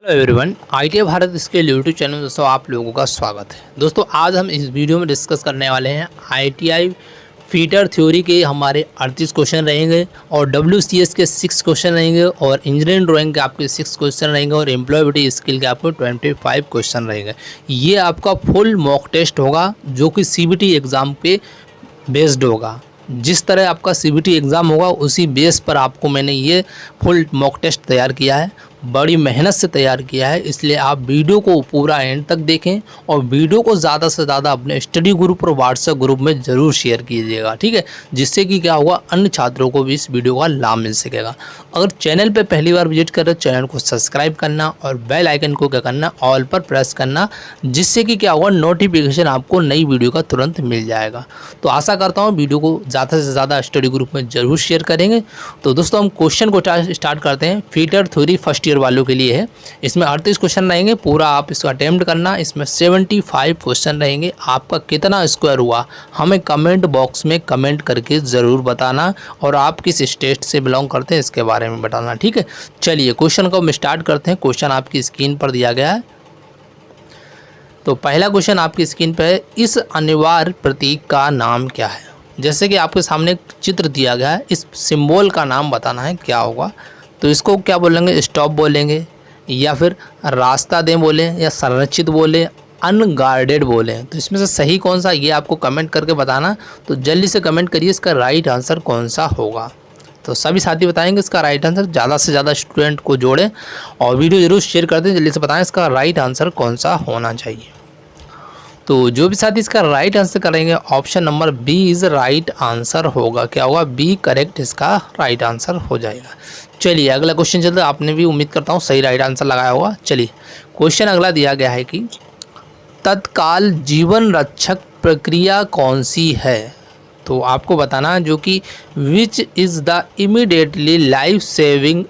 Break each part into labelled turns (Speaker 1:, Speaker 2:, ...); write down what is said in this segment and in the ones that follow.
Speaker 1: Hello everyone, ITI Bharat skill YouTube channel में दोस्तों आप लोगों का स्वागत है। दोस्तों आज हम इस वीडियो में डिस्कस करने वाले हैं आईटीआई फीटर थ्योरी के हमारे 38 क्वेश्चन रहेंगे और डब्ल्यूसीएस के 6 क्वेश्चन रहेंगे और इंजीनियरिंग ड्राइंग के आपके 6 क्वेश्चन रहेंगे और एम्प्लॉयबिलिटी स्किल के आपको 25 क्वेश्चन रहेंगे। ये आपका फुल मॉक टेस्ट होगा जो कि सीबीटी एग्ज़ाम पे बेस्ड होगा। जिस तरह आपका सीबीटी एग्ज़ाम होगा उसी बेस पर आपको मैंने ये फुल मॉक टेस्ट तैयार किया है, बड़ी मेहनत से तैयार किया है। इसलिए आप वीडियो को पूरा एंड तक देखें और वीडियो को ज़्यादा से ज़्यादा अपने स्टडी ग्रुप और व्हाट्सएप ग्रुप में ज़रूर शेयर कीजिएगा, ठीक है, जिससे कि क्या होगा अन्य छात्रों को भी इस वीडियो का लाभ मिल सकेगा। अगर चैनल पर पहली बार विजिट कर रहे हो चैनल को सब्सक्राइब करना और बेल आइकन को क्या करना, ऑल पर प्रेस करना, जिससे कि क्या होगा नोटिफिकेशन आपको नई वीडियो का तुरंत मिल जाएगा। तो आशा करता हूँ वीडियो को ज़्यादा से ज़्यादा स्टडी ग्रुप में ज़रूर शेयर करेंगे। तो दोस्तों हम क्वेश्चन को स्टार्ट करते हैं। फीटर थ्योरी फर्स्ट ईयर वालों के लिए है। इसमें 38 क्वेश्चन रहेंगे, पूरा आप इसको अटेम्प्ट करना। इसमें 75 क्वेश्चन रहेंगे। आपका कितना स्क्वायर हुआ हमें कमेंट बॉक्स में कमेंट करके ज़रूर बताना और आप किस स्टेट से बिलोंग करते हैं इसके बारे में बताना, ठीक है। चलिए क्वेश्चन को हम स्टार्ट करते हैं। क्वेश्चन आपकी स्क्रीन पर दिया गया है। तो पहला क्वेश्चन आपकी स्क्रीन पर है, इस अनिवार्य प्रतीक का नाम क्या है। जैसे कि आपके सामने एक चित्र दिया गया है, इस सिंबल का नाम बताना है क्या होगा। तो इसको क्या बोलेंगे, स्टॉप बोलेंगे या फिर रास्ता दें बोले या संरक्षित बोले, अनगार्डेड बोले। तो इसमें से सही कौन सा ये आपको कमेंट करके बताना। तो जल्दी से कमेंट करिए इसका राइट आंसर कौन सा होगा। तो सभी साथी बताएंगे इसका राइट आंसर। ज़्यादा से ज़्यादा स्टूडेंट को जोड़ें और वीडियो जरूर शेयर कर दें। जल्दी से बताएं इसका राइट आंसर कौन सा होना चाहिए। तो जो भी साथी इसका राइट आंसर करेंगे option number B is right answer होगा। क्या होगा, बी करेक्ट इसका राइट आंसर हो जाएगा। चलिए अगला क्वेश्चन चलते, आपने भी उम्मीद करता हूँ सही राइट आंसर लगाया होगा। चलिए क्वेश्चन अगला दिया गया है कि तत्काल जीवन रक्षक प्रक्रिया कौन सी है। तो आपको बताना जो कि which is the immediately life saving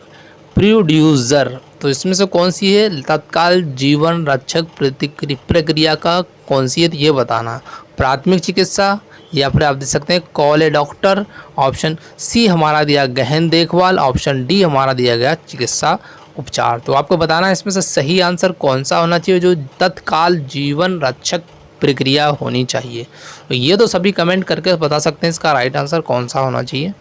Speaker 1: producer. तो इसमें से कौन सी है तत्काल जीवन रक्षक प्रक्रिया का कौन सी है, तो ये बताना। प्राथमिक चिकित्सा या फिर आप देख सकते हैं कॉल ए डॉक्टर। ऑप्शन सी हमारा दिया गहन देखभाल। ऑप्शन डी हमारा दिया गया चिकित्सा उपचार। तो आपको बताना है इसमें से सही आंसर कौन सा होना चाहिए जो तत्काल जीवन रक्षक प्रक्रिया होनी चाहिए। तो ये तो सभी कमेंट करके बता सकते हैं इसका राइट आंसर कौन सा होना चाहिए।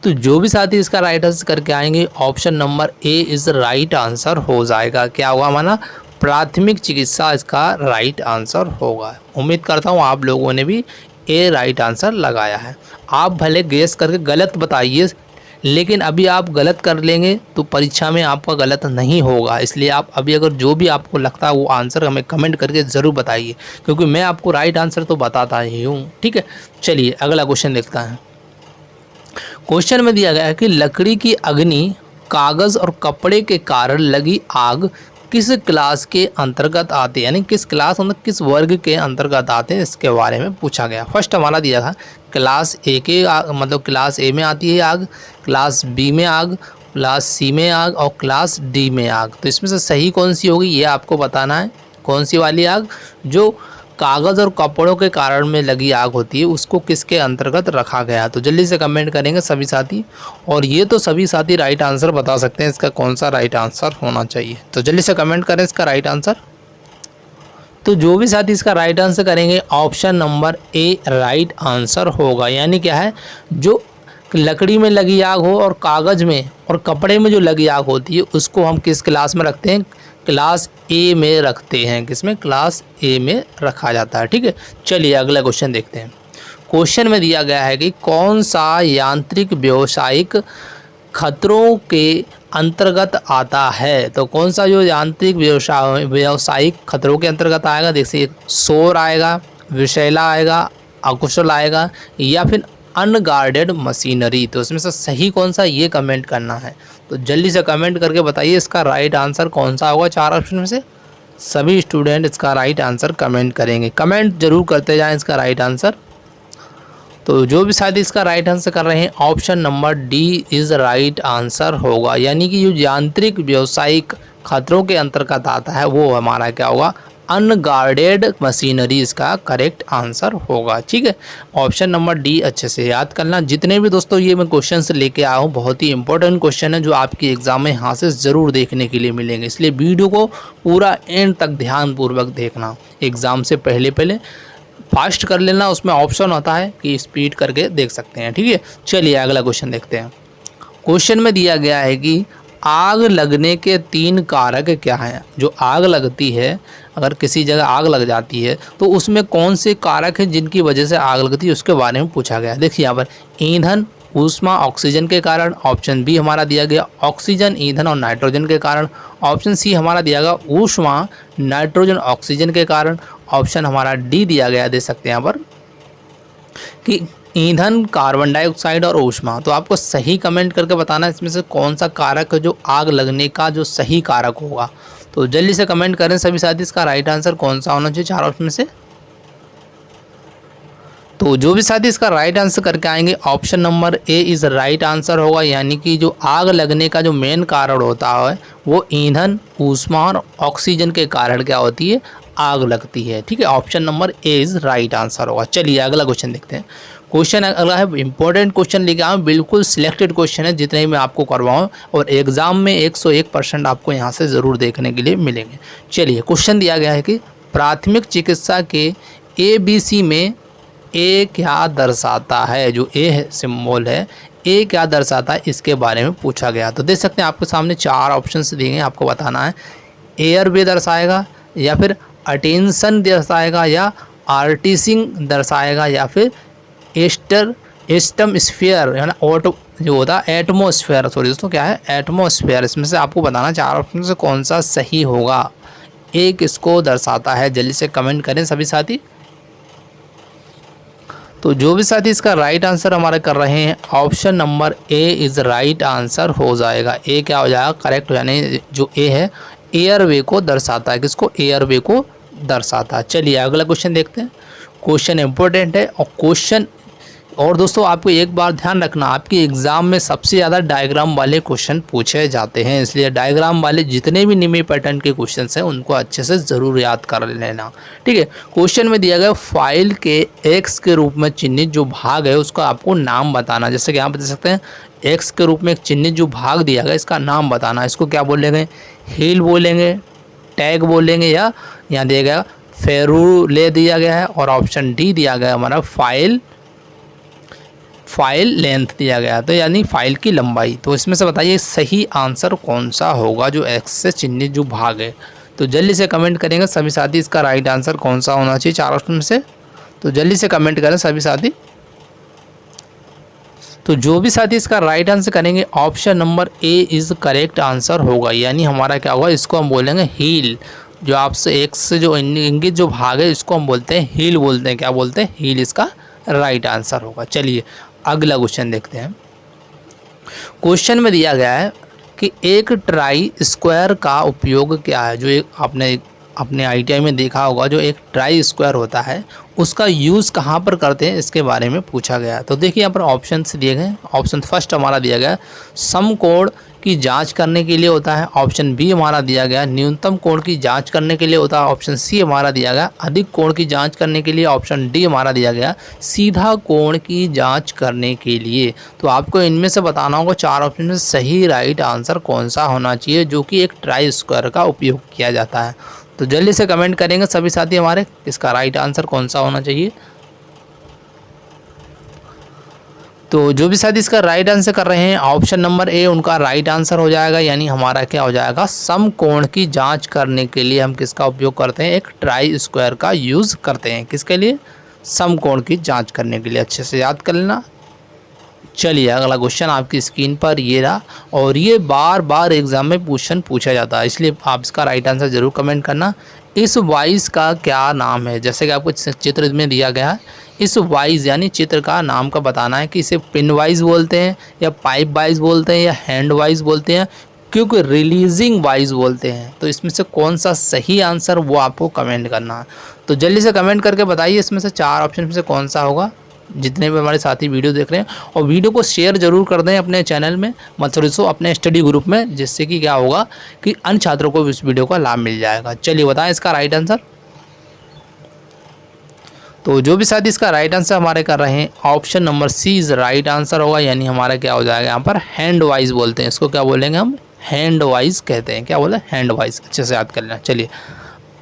Speaker 1: तो जो भी साथी इसका राइट आंसर करके आएंगे option number A is right answer हो जाएगा। क्या हुआ हमारा, प्राथमिक चिकित्सा इसका राइट आंसर होगा। उम्मीद करता हूँ आप लोगों ने भी ए राइट आंसर लगाया है। आप भले गेस करके गलत बताइए, लेकिन अभी आप गलत कर लेंगे तो परीक्षा में आपका गलत नहीं होगा। इसलिए आप अभी अगर जो भी आपको लगता है वो आंसर हमें कमेंट करके ज़रूर बताइए, क्योंकि मैं आपको राइट आंसर तो बताता ही हूँ, ठीक है। चलिए अगला क्वेश्चन देखता है। क्वेश्चन में दिया गया है कि लकड़ी की अग्नि, कागज़ और कपड़े के कारण लगी आग किस क्लास के अंतर्गत आते हैं, यानी किस क्लास मतलब किस वर्ग के अंतर्गत आते हैं, इसके बारे में पूछा गया। फर्स्ट हमारा दिया था क्लास ए के मतलब क्लास ए में आती है आग, क्लास बी में आग, क्लास सी में आग और क्लास डी में आग। तो इसमें से सही कौन सी होगी ये आपको बताना है। कौन सी वाली आग जो कागज़ और कपड़ों के कारण में लगी आग होती है उसको किसके अंतर्गत रखा गया। तो जल्दी से कमेंट करेंगे सभी साथी, और ये तो सभी साथी राइट आंसर बता सकते हैं इसका कौन सा राइट आंसर होना चाहिए। तो जल्दी से कमेंट करें इसका राइट आंसर। तो जो भी साथी इसका राइट आंसर करेंगे option number A right answer होगा। यानी क्या है, जो लकड़ी में लगी आग हो और कागज़ में और कपड़े में जो लगी आग होती है उसको हम किस क्लास में रखते हैं, क्लास ए में रखते हैं। किसमें, क्लास ए में रखा जाता है, ठीक है। चलिए अगला क्वेश्चन देखते हैं। क्वेश्चन में दिया गया है कि कौन सा यांत्रिक व्यावसायिक खतरों के अंतर्गत आता है। तो कौन सा जो यांत्रिक व्यावसायिक खतरों के अंतर्गत आएगा, देखिए शोर आएगा, विषैला आएगा, अकुशल आएगा या फिर अनगार्डेड मशीनरी। तो इसमें से सही कौन सा ये कमेंट करना है। तो जल्दी से कमेंट करके बताइए इसका राइट आंसर कौन सा होगा। 4 ऑप्शन में से सभी स्टूडेंट इसका राइट आंसर कमेंट करेंगे। कमेंट जरूर करते जाएं इसका राइट आंसर। तो जो भी शायद इसका राइट आंसर कर रहे हैं option number D is right answer होगा। यानी कि जो यांत्रिक व्यावसायिक खतरों के अंतर्गत आता है वो हमारा क्या होगा, अनगार्डेड मशीनरी इसका करेक्ट आंसर होगा। ठीक है, ऑप्शन नंबर डी अच्छे से याद करना। जितने भी दोस्तों ये मैं क्वेश्चंस लेके आया हूँ बहुत ही इंपॉर्टेंट क्वेश्चन है जो आपकी एग्जाम में यहाँ से ज़रूर देखने के लिए मिलेंगे, इसलिए वीडियो को पूरा एंड तक ध्यानपूर्वक देखना। एग्ज़ाम से पहले फास्ट कर लेना, उसमें ऑप्शन होता है कि स्पीड करके देख सकते हैं। ठीक है, चलिए अगला क्वेश्चन देखते हैं। क्वेश्चन में दिया गया है कि आग लगने के 3 कारक क्या हैं। जो आग लगती है, अगर किसी जगह आग लग जाती है तो उसमें कौन से कारक हैं जिनकी वजह से आग लगती है, उसके बारे में पूछा गया। देखिए यहाँ पर ईंधन, ऊष्मा, ऑक्सीजन के कारण। ऑप्शन बी हमारा दिया गया ऑक्सीजन, ईंधन और नाइट्रोजन के कारण। ऑप्शन सी हमारा दिया गया ऊष्मा, नाइट्रोजन, ऑक्सीजन के कारण। ऑप्शन हमारा डी दिया गया, दे सकते हैं यहाँ पर कि ईंधन, कार्बन डाइऑक्साइड और ऊष्मा। तो आपको सही कमेंट करके बताना इसमें से कौन सा कारक है जो आग लगने का जो सही कारक होगा। तो जल्दी से कमेंट करें सभी साथी, इसका राइट आंसर कौन सा होना चाहिए 4 ऑप्शन में से। तो जो भी साथी इसका राइट आंसर करके आएंगे option number A is right answer होगा, यानी कि जो आग लगने का जो मेन कारण होता है वो ईंधन, ऊष्मा और ऑक्सीजन के कारण क्या होती है, आग लगती है। ठीक है, option number A is right answer होगा। चलिए अगला क्वेश्चन देखते हैं। क्वेश्चन अगला है इंपॉर्टेंट क्वेश्चन लेके आऊँ, बिल्कुल सिलेक्टेड क्वेश्चन है जितने मैं आपको करवाऊँ, और एग्ज़ाम में 101% आपको यहाँ से ज़रूर देखने के लिए मिलेंगे। चलिए क्वेश्चन दिया गया है कि प्राथमिक चिकित्सा के ABC में ए क्या दर्शाता है। जो ए है सिम्बॉल है, ए क्या दर्शाता है इसके बारे में पूछा गया। तो देख सकते हैं आपके सामने 4 ऑप्शन दिए हैं, आपको बताना है एयरवे दर्शाएगा, या फिर अटेंशन दर्शाएगा, या आर्टिसिंग दर्शाएगा, या फिर एस्टम स्फीयर यानी ऑटो जो होता है एटमोस्फेयर, सॉरी दोस्तों क्या है एटमोस्फेयर। इसमें से आपको बताना 4 ऑप्शन से कौन सा सही होगा, ए किसको दर्शाता है। जल्दी से कमेंट करें सभी साथी। तो जो भी साथी इसका राइट आंसर हमारे कर रहे हैं option number A is right answer हो जाएगा। ए क्या हो जाएगा करेक्ट, यानी जो ए है एयरवे को दर्शाता है, किसको, एयरवे को दर्शाता है। चलिए अगला क्वेश्चन देखते हैं। क्वेश्चन इंपॉर्टेंट है और दोस्तों आपको एक बार ध्यान रखना, आपके एग्ज़ाम में सबसे ज़्यादा डायग्राम वाले क्वेश्चन पूछे जाते हैं, इसलिए डायग्राम वाले जितने भी निमी पैटर्न के क्वेश्चन हैं उनको अच्छे से ज़रूर याद कर लेना। ठीक है, क्वेश्चन में दिया गया फाइल के एक्स के रूप में चिन्हित जो भाग है उसका आपको नाम बताना। जैसे कि यहाँ पर देख सकते हैं एक्स के रूप में एक चिन्हित जो भाग दिया गया इसका नाम बताना। इसको क्या बोलेंगे, हील बोलेंगे, टैग बोलेंगे, या यहाँ दिया गया फेरूले दिया गया है, और ऑप्शन डी दिया गया हमारा फाइल लेंथ दिया गया, तो यानी फाइल की लंबाई। तो इसमें से बताइए सही आंसर कौन सा होगा जो एक्स से चिन्हित जो भाग है। तो जल्दी से कमेंट करेंगे सभी साथी, इसका राइट आंसर कौन सा होना चाहिए 4 ऑप्शन में से। तो जल्दी से कमेंट करें सभी साथी। तो जो भी साथी इसका राइट आंसर करेंगे option number A is correct answer होगा, यानी हमारा क्या होगा, इसको हम बोलेंगे हील। जो आपसे एक्स से जो इंगित जो भाग है इसको हम बोलते हैं हील बोलते हैं, क्या बोलते हैं, हील इसका राइट आंसर होगा। चलिए अगला क्वेश्चन देखते हैं। क्वेश्चन में दिया गया है कि एक ट्राई स्क्वायर का उपयोग क्या है। जो एक आपने अपने ITI में देखा होगा, जो एक ट्राई स्क्वायर होता है उसका यूज़ कहाँ पर करते हैं इसके बारे में पूछा गया। तो देखिए यहाँ पर ऑप्शन दिए गए। ऑप्शन फर्स्ट हमारा दिया गया समकोण की जांच करने के लिए होता है। ऑप्शन बी हमारा दिया गया न्यूनतम कोण की जांच करने के लिए होता है। ऑप्शन सी हमारा दिया गया अधिक कोण की जांच करने के लिए। ऑप्शन डी हमारा दिया गया सीधा कोण की जांच करने के लिए। तो आपको इनमें से बताना होगा 4 ऑप्शन में सही राइट आंसर कौन सा होना चाहिए जो कि एक ट्राई स्क्वायर का उपयोग किया जाता है। तो जल्दी से कमेंट करेंगे सभी साथी हमारे, इसका राइट आंसर कौन सा होना चाहिए। तो जो भी साथी इसका राइट आंसर कर रहे हैं ऑप्शन नंबर ए उनका राइट आंसर हो जाएगा, यानी हमारा क्या हो जाएगा समकोण की जांच करने के लिए हम किसका उपयोग करते हैं, एक ट्राई स्क्वायर का यूज़ करते हैं। किसके लिए, समकोण की जांच करने के लिए। अच्छे से याद कर लेना। चलिए अगला क्वेश्चन आपकी स्क्रीन पर ये रहा, और ये बार बार एग्जाम में क्वेश्चन पूछा जाता है, इसलिए आप इसका राइट आंसर ज़रूर कमेंट करना। इस वाइज का क्या नाम है। जैसे कि आपको चित्र में दिया गया है, इस वाइज यानी चित्र का नाम का बताना है कि इसे पिन वाइज बोलते हैं, या पाइप वाइज बोलते हैं, या हैंड वाइज बोलते हैं, क्योंकि रिलीजिंग वाइज बोलते हैं। तो इसमें से कौन सा सही आंसर वो आपको कमेंट करना है। तो जल्दी से कमेंट करके बताइए इसमें से 4 ऑप्शन में से कौन सा होगा, जितने भी हमारे साथी वीडियो देख रहे हैं। और वीडियो को शेयर जरूर कर दें अपने चैनल में, मतलब अपने स्टडी ग्रुप में, जिससे कि क्या होगा कि अन्य छात्रों को इस वीडियो का लाभ मिल जाएगा। चलिए बताएं इसका राइट आंसर। तो जो भी साथी इसका राइट आंसर हमारे कर रहे हैं option number C is right answer होगा, यानी हमारा क्या हो जाएगा यहाँ पर हैंड वाइज बोलते हैं इसको, क्या बोलेंगे हम हैंड वाइज कहते हैं, क्या बोले हैंड वाइज, अच्छे से याद कर लेना। चलिए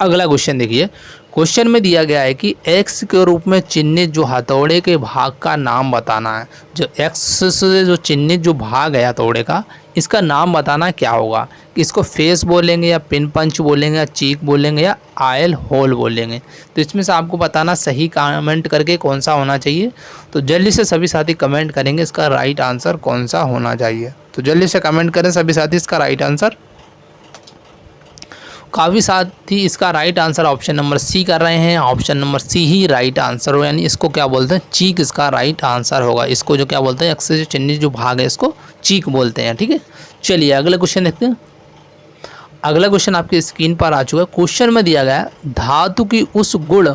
Speaker 1: अगला क्वेश्चन देखिए, क्वेश्चन में दिया गया है कि x के रूप में चिन्हित जो हथौड़े के भाग का नाम बताना है। जो x से जो चिन्हित जो भाग है हथौड़े का, इसका नाम बताना क्या होगा, कि इसको फेस बोलेंगे या पिन पंच बोलेंगे या चीक बोलेंगे या आयल होल बोलेंगे। तो इसमें से आपको बताना सही कमेंट करके कौन सा होना चाहिए। तो जल्दी से सभी साथी कमेंट करेंगे इसका राइट आंसर कौन सा होना चाहिए। तो जल्दी से कमेंट करें सभी साथी इसका राइट आंसर। काफ़ी साथी इसका right answer option number C कर रहे हैं, ऑप्शन नंबर सी ही राइट आंसर हो, यानी इसको क्या बोलते हैं चीक, इसका राइट आंसर होगा। इसको जो क्या बोलते हैं एक्स से चिन्हित जो भाग है इसको चीक बोलते हैं, ठीक है। चलिए अगला क्वेश्चन देखते हैं। अगला क्वेश्चन आपकी स्क्रीन पर आ चुका है। क्वेश्चन में दिया गया है धातु की उस गुण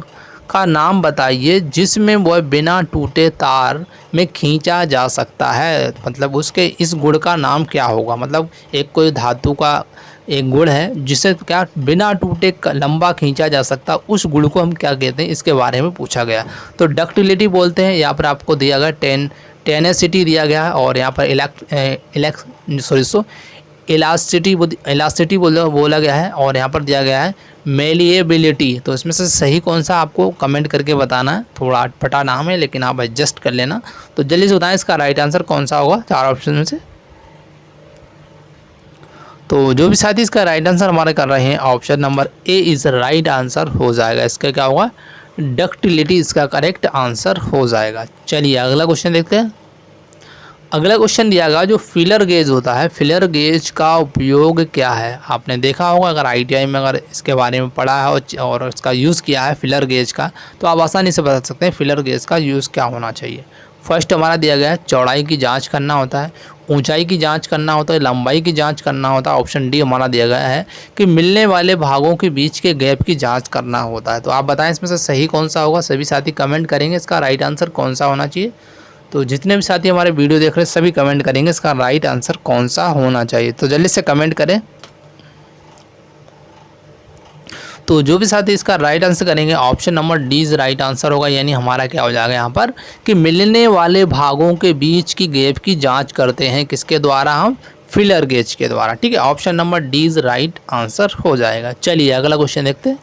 Speaker 1: का नाम बताइए जिसमें वह बिना टूटे तार में खींचा जा सकता है। मतलब उसके इस गुण का नाम क्या होगा, मतलब एक कोई धातु का एक गुण है जिसे क्या बिना टूटे लंबा खींचा जा सकता, उस गुण को हम क्या कहते हैं, इसके बारे में पूछा गया। तो डक्टिलिटी बोलते हैं, यहाँ पर आपको दिया गया टेनेसिटी दिया गया है, और यहाँ पर इलास्टिसिटी बोला गया है, और यहाँ पर दिया गया है मेलिएबिलिटी। तो इसमें से सही कौन सा आपको कमेंट करके बताना है। थोड़ा अटपटा नाम है लेकिन आप एडजस्ट कर लेना। तो जल्दी से बताएं इसका राइट आंसर कौन सा होगा चार ऑप्शन में से। तो जो भी साथी इसका राइट आंसर हमारे कर रहे हैं option number A is right answer हो जाएगा। इसका क्या होगा डक्टिलिटी इसका करेक्ट आंसर हो जाएगा। चलिए अगला क्वेश्चन देखते हैं। अगला क्वेश्चन दिया गया जो फिलर गेज होता है, फिलर गेज का उपयोग क्या है। आपने देखा होगा अगर आईटीआई में अगर इसके बारे में पढ़ा है और इसका यूज़ किया है फिलर गेज का, तो आप आसानी से बता सकते हैं फिलर गेज का यूज़ क्या होना चाहिए। फर्स्ट हमारा दिया गया है चौड़ाई की जांच करना होता है, ऊंचाई की जांच करना होता है, लंबाई की जांच करना होता है। ऑप्शन डी हमारा दिया गया है कि मिलने वाले भागों के बीच के गैप की जांच करना होता है। तो आप बताएं इसमें से सही कौन सा होगा। सभी साथी कमेंट करेंगे इसका राइट आंसर कौन सा होना चाहिए। तो जितने भी साथी हमारे वीडियो देख रहे हैं सभी कमेंट करेंगे इसका राइट आंसर कौन सा होना चाहिए। तो जल्दी से कमेंट करें। तो जो भी साथी इसका राइट आंसर करेंगे option number D is right answer होगा, यानी हमारा क्या हो जाएगा यहाँ पर कि मिलने वाले भागों के बीच की गैप की जांच करते हैं किसके द्वारा, हम फिलर गेज के द्वारा, ठीक है। Option number D is right answer हो जाएगा। चलिए अगला क्वेश्चन देखते हैं।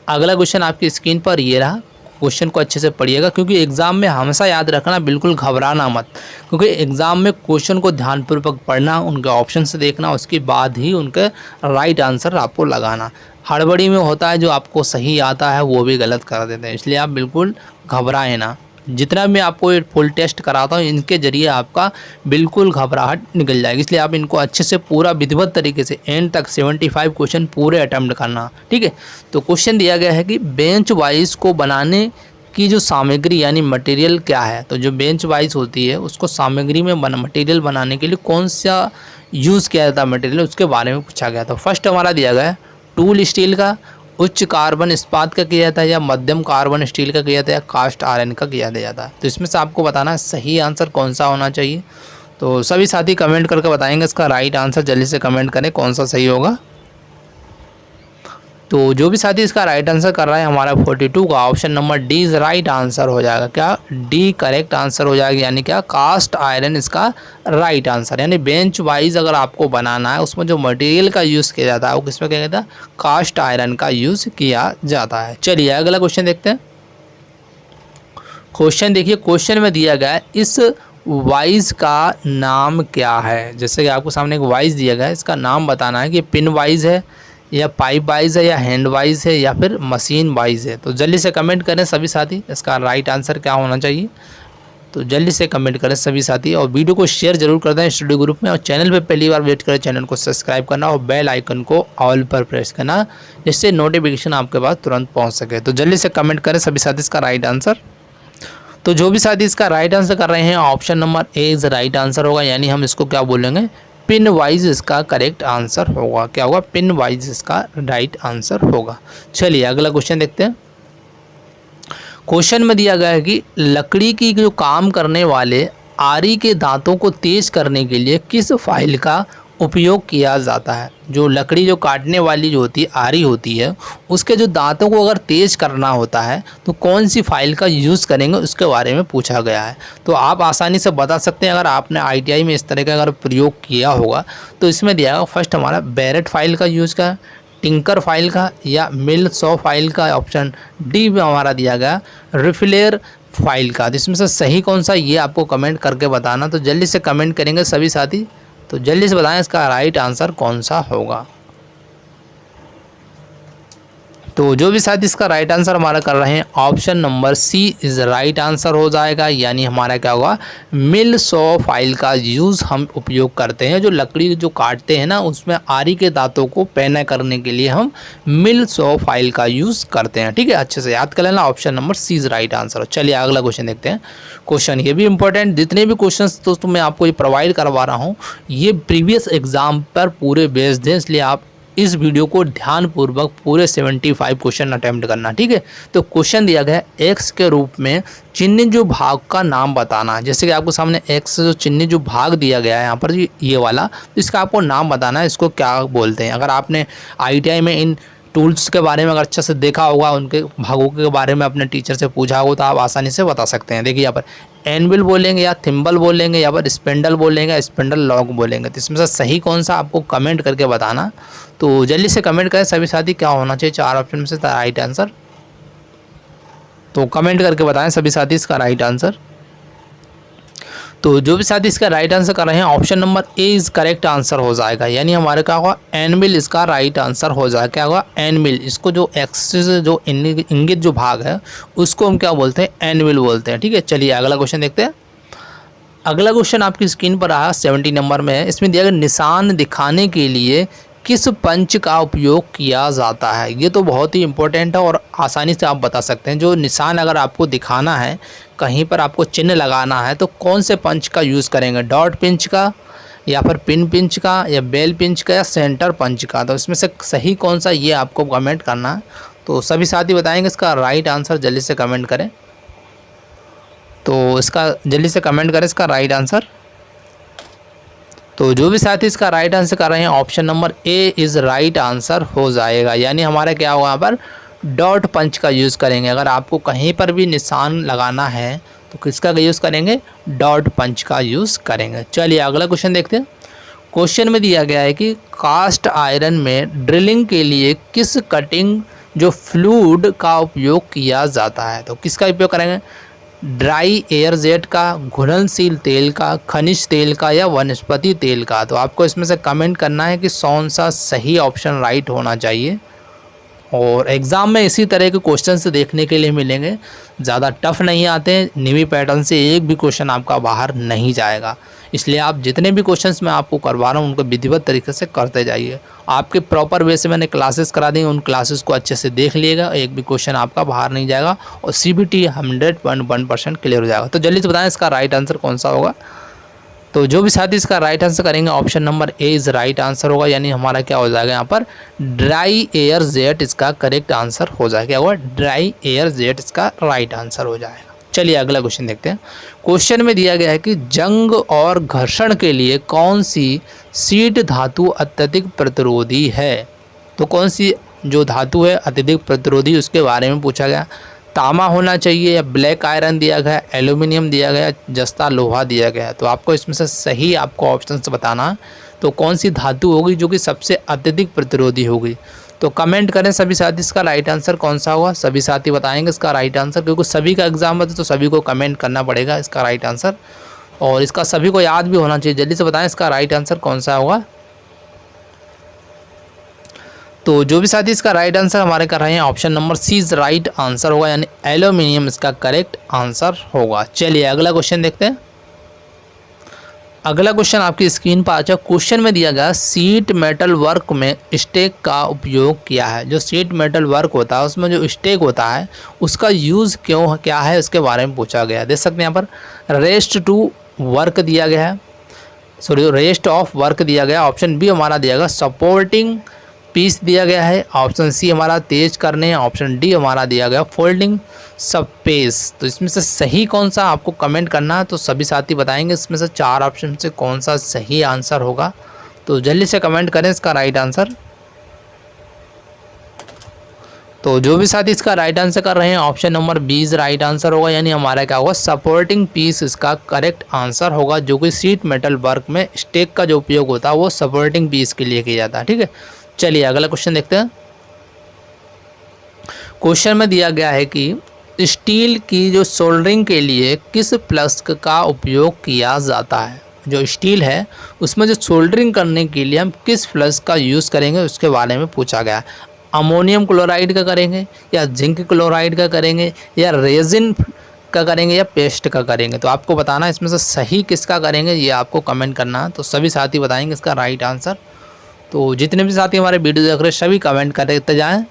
Speaker 1: अगला क्वेश्चन आपकी स्क्रीन पर ये रहा। क्वेश्चन को अच्छे से पढ़िएगा क्योंकि एग्ज़ाम में हमेशा याद रखना, बिल्कुल घबराना मत, क्योंकि एग्ज़ाम में क्वेश्चन को ध्यानपूर्वक पढ़ना, उनके ऑप्शन से देखना, उसके बाद ही उनके राइट आंसर आपको लगाना। हड़बड़ी में होता है जो आपको सही आता है वो भी गलत कर देते हैं, इसलिए आप बिल्कुल घबराएं ना। जितना भी आपको ये फुल टेस्ट कराता हूँ इनके जरिए आपका बिल्कुल घबराहट निकल जाएगी, इसलिए आप इनको अच्छे से पूरा विधिवत तरीके से एंड तक 75 क्वेश्चन पूरे अटैम्प्ट करना, ठीक है। तो क्वेश्चन दिया गया है कि बेंच वाइज को बनाने की जो सामग्री यानी मटेरियल क्या है। तो जो बेंच वाइज होती है उसको सामग्री में मटेरियल बनाने के लिए कौन सा यूज़ किया जाता है मटेरियल, उसके बारे में पूछा गया। तो फर्स्ट हमारा दिया गया है टूल स्टील का, उच्च कार्बन इस्पात का किया जाता है, या मध्यम कार्बन स्टील का किया जाता है, या कास्ट आयरन का किया जाता है। तो इसमें से आपको बताना है सही आंसर कौन सा होना चाहिए। तो सभी साथी कमेंट करके बताएंगे इसका राइट आंसर। जल्दी से कमेंट करें कौन सा सही होगा। तो जो भी साथी इसका राइट आंसर कर रहा है हमारा 42 का option number D is right answer हो जाएगा। क्या डी करेक्ट आंसर हो जाएगा, यानी क्या कास्ट आयरन इसका राइट आंसर। यानी बेंच वाइज अगर आपको बनाना है उसमें जो मटेरियल का यूज़ किया जाता है वो किसमें किया जाता है, कास्ट आयरन का यूज़ किया जाता है। चलिए अगला क्वेश्चन देखते हैं। क्वेश्चन देखिए, क्वेश्चन में दिया गया है इस वाइज का नाम क्या है। जैसे कि आपको सामने एक वाइज दिया गया है, इसका नाम बताना है कि पिन वाइज है, या पाइप वाइज है, या हैंड वाइज है, या फिर मशीन वाइज है। तो जल्दी से कमेंट करें सभी साथी इसका राइट आंसर क्या होना चाहिए। तो जल्दी से कमेंट करें सभी साथी, और वीडियो को शेयर जरूर कर दें स्टूडियो ग्रुप में, और चैनल पे पहली बार विजिट करें चैनल को सब्सक्राइब करना और बेल आइकन को ऑल पर प्रेस करना, जिससे नोटिफिकेशन आपके पास तुरंत पहुँच सके। तो जल्दी से कमेंट करें सभी साथी इसका राइट आंसर। तो जो भी साथी इसका राइट आंसर कर रहे हैं option number A is right answer होगा, यानी हम इसको क्या बोलेंगे पिन वाइज इसका करेक्ट आंसर होगा। क्या होगा, पिन वाइज इसका राइट आंसर होगा। चलिए अगला क्वेश्चन देखते हैं। क्वेश्चन में दिया गया है कि लकड़ी की जो काम करने वाले आरी के दांतों को तेज करने के लिए किस फाइल का उपयोग किया जाता है। जो लकड़ी जो काटने वाली जो होती है आरी होती है, उसके जो दांतों को अगर तेज करना होता है तो कौन सी फाइल का यूज़ करेंगे उसके बारे में पूछा गया है। तो आप आसानी से बता सकते हैं अगर आपने ITI में इस तरह का अगर प्रयोग किया होगा। तो इसमें दिया होगा फर्स्ट हमारा बैरेट फाइल का यूज़ का, टिंकर फाइल का या मिल सॉ फाइल का। ऑप्शन डी में हमारा दिया गया रिफिलेर फाइल का। तो इसमें से सही कौन सा ये आपको कमेंट करके बताना। तो जल्दी से कमेंट करेंगे सभी साथी, तो जल्दी से बताएं इसका राइट आंसर कौन सा होगा। तो जो भी साथी इसका राइट आंसर हमारा कर रहे हैं option number C is right answer हो जाएगा। यानी हमारा क्या होगा, मिल सॉ फाइल का यूज़ हम उपयोग करते हैं। जो लकड़ी जो काटते हैं ना उसमें आरी के दांतों को पैना करने के लिए हम मिल सॉ फाइल का यूज़ करते हैं। ठीक है, अच्छे से याद कर लेना, option number C is right answer. चलिए अगला क्वेश्चन देखते हैं। क्वेश्चन ये भी इंपॉर्टेंट, जितने भी क्वेश्चन दोस्तों मैं आपको ये प्रोवाइड करवा रहा हूँ ये प्रीवियस एग्जाम पर पूरे बेस्ड हैं, इसलिए आप इस वीडियो को ध्यानपूर्वक पूरे 75 क्वेश्चन अटेम्प्ट करना। ठीक है, तो क्वेश्चन दिया गया है एक्स के रूप में चिन्हित जो भाग का नाम बताना है। जैसे कि आपको सामने एक्स जो चिन्हित जो भाग दिया गया है यहाँ पर ये वाला, तो इसका आपको नाम बताना है, इसको क्या बोलते हैं। अगर आपने ITI में इन टूल्स के बारे में अगर अच्छे से देखा होगा, उनके भागों के बारे में अपने टीचर से पूछा होगा तो आप आसानी से बता सकते हैं। देखिए यहाँ पर एनविल बोलेंगे या थिम्बल बोलेंगे, या पर स्पेंडल बोलेंगे, स्पेंडल लॉग बोलेंगे। तो इसमें से सही कौन सा आपको कमेंट करके बताना। तो जल्दी से कमेंट करें सभी साथी, क्या होना चाहिए 4 ऑप्शन में से राइट आंसर। तो कमेंट करके बताएं सभी साथी इसका राइट आंसर। तो जो भी साथी इसका राइट आंसर कर रहे हैं option number A is correct answer हो जाएगा। यानी हमारे क्या होगा, एनमिल इसका राइट आंसर हो जाएगा। क्या होगा, एनमिल। इसको जो एक्सिस जो इंगित जो भाग है उसको हम क्या बोलते हैं, एनमिल बोलते हैं। ठीक है, चलिए अगला क्वेश्चन देखते हैं। अगला क्वेश्चन आपकी स्क्रीन पर आया 70 नंबर में है। इसमें दिया गया निशान दिखाने के लिए किस पंच का उपयोग किया जाता है। ये तो बहुत ही इंपॉर्टेंट है और आसानी से आप बता सकते हैं। जो निशान अगर आपको दिखाना है, कहीं पर आपको चिन्ह लगाना है, तो कौन से पंच का यूज़ करेंगे, डॉट पिंच का या फिर पिन पिंच का या बेल पिंच का या सेंटर पंच का। तो इसमें से सही कौन सा ये आपको कमेंट करना है। तो सभी साथी बताएंगे इसका राइट आंसर, जल्दी से कमेंट करें। तो इसका जल्दी से कमेंट करें इसका राइट आंसर। तो जो भी साथी इसका राइट आंसर कर रहे हैं option number A is right answer हो जाएगा। यानी हमारा क्या होगा, यहाँ पर डॉट पंच का यूज़ करेंगे। अगर आपको कहीं पर भी निशान लगाना है तो किसका यूज़ करेंगे, डॉट पंच का यूज़ करेंगे। चलिए अगला क्वेश्चन देखते हैं। क्वेश्चन में दिया गया है कि कास्ट आयरन में ड्रिलिंग के लिए किस कटिंग जो फ्लूइड का उपयोग किया जाता है। तो किसका उपयोग करेंगे, ड्राई एयर जेट का, घुलनशील तेल का, खनिज तेल का या वनस्पति तेल का। तो आपको इसमें से कमेंट करना है कि कौन सा सही ऑप्शन राइट होना चाहिए। और एग्ज़ाम में इसी तरह के क्वेश्चन से देखने के लिए मिलेंगे, ज़्यादा टफ नहीं आते हैं। न्यू पैटर्न से एक भी क्वेश्चन आपका बाहर नहीं जाएगा, इसलिए आप जितने भी क्वेश्चंस मैं आपको करवा रहा हूँ उनको विधिवत तरीके से करते जाइए। आपके प्रॉपर वे से मैंने क्लासेस करा दी, उन क्लासेस को अच्छे से देख लिएगा, एक भी क्वेश्चन आपका बाहर नहीं जाएगा और CBT 100.1% क्लियर हो जाएगा। तो जल्दी से बताएं इसका राइट आंसर कौन सा होगा। तो जो भी साथी इसका राइट आंसर करेंगे option number A is right answer होगा। यानी हमारा क्या हो जाएगा, यहाँ पर ड्राई एयर जेट इसका करेक्ट आंसर हो जाएगा। क्या होगा, ड्राई एयर जेट इसका राइट आंसर हो जाएगा। चलिए अगला क्वेश्चन देखते हैं। क्वेश्चन में दिया गया है कि जंग और घर्षण के लिए कौन सी शीट धातु अत्यधिक प्रतिरोधी है। तो कौन सी जो धातु है अत्यधिक प्रतिरोधी, उसके बारे में पूछा गया। तांबा होना चाहिए या ब्लैक आयरन दिया गया, एल्यूमिनियम दिया गया, जस्ता लोहा दिया गया। तो आपको इसमें से सही आपको ऑप्शन से बताना तो कौन सी धातु होगी जो कि सबसे अत्यधिक प्रतिरोधी होगी। तो कमेंट करें सभी साथी इसका राइट आंसर कौन सा होगा। सभी साथी बताएंगे इसका राइट आंसर, क्योंकि सभी का एग्जाम है तो सभी को कमेंट करना पड़ेगा इसका राइट आंसर, और इसका सभी को याद भी होना चाहिए। जल्दी से बताएं इसका राइट आंसर कौन सा होगा। तो जो भी साथी इसका राइट आंसर हमारे कर रहे हैं option number C is right answer होगा, यानी एल्यूमिनियम इसका करेक्ट आंसर होगा। चलिए अगला क्वेश्चन देखते हैं। अगला क्वेश्चन आपकी स्क्रीन पर अच्छा क्वेश्चन में दिया गया शीट मेटल वर्क में स्टेक का उपयोग किया है। जो शीट मेटल वर्क होता है उसमें जो स्टेक होता है उसका यूज़ क्यों क्या है उसके बारे में पूछा गया है। देख सकते हैं यहाँ पर रेस्ट टू वर्क दिया गया है, सॉरी रेस्ट ऑफ वर्क दिया गया। ऑप्शन बी हमारा दिया गया सपोर्टिंग पीस दिया गया है। ऑप्शन सी हमारा तेज करने, ऑप्शन डी हमारा दिया गया फोल्डिंग स्पेस। तो इसमें से सही कौन सा आपको कमेंट करना है, तो सभी साथी बताएंगे इसमें से चार ऑप्शन से कौन सा सही आंसर होगा। तो जल्दी से कमेंट करें इसका राइट आंसर। तो जो भी साथी इसका राइट आंसर कर रहे हैं option number B is right answer होगा, यानी हमारा क्या होगा सपोर्टिंग पीस इसका करेक्ट आंसर होगा, जो कि सीट मेटल वर्क में स्टेक का जो उपयोग होता है वो सपोर्टिंग पीस के लिए किया जाता है। ठीक है, चलिए अगला क्वेश्चन देखते हैं। क्वेश्चन में दिया गया है कि स्टील की जो सोल्डरिंग के लिए किस प्लस का उपयोग किया जाता है। जो स्टील है उसमें जो सोल्डरिंग करने के लिए हम किस प्लस का यूज़ करेंगे उसके बारे में पूछा गया है। अमोनियम क्लोराइड का करेंगे या जिंक क्लोराइड का करेंगे या रेजिन का करेंगे या पेस्ट का करेंगे। तो आपको बताना है इसमें से सही किसका करेंगे, ये आपको कमेंट करना है। तो सभी साथी बताएंगे इसका राइट आंसर। तो जितने भी साथी हमारे वीडियो देख रहे हैं सभी कमेंट करते जाएं।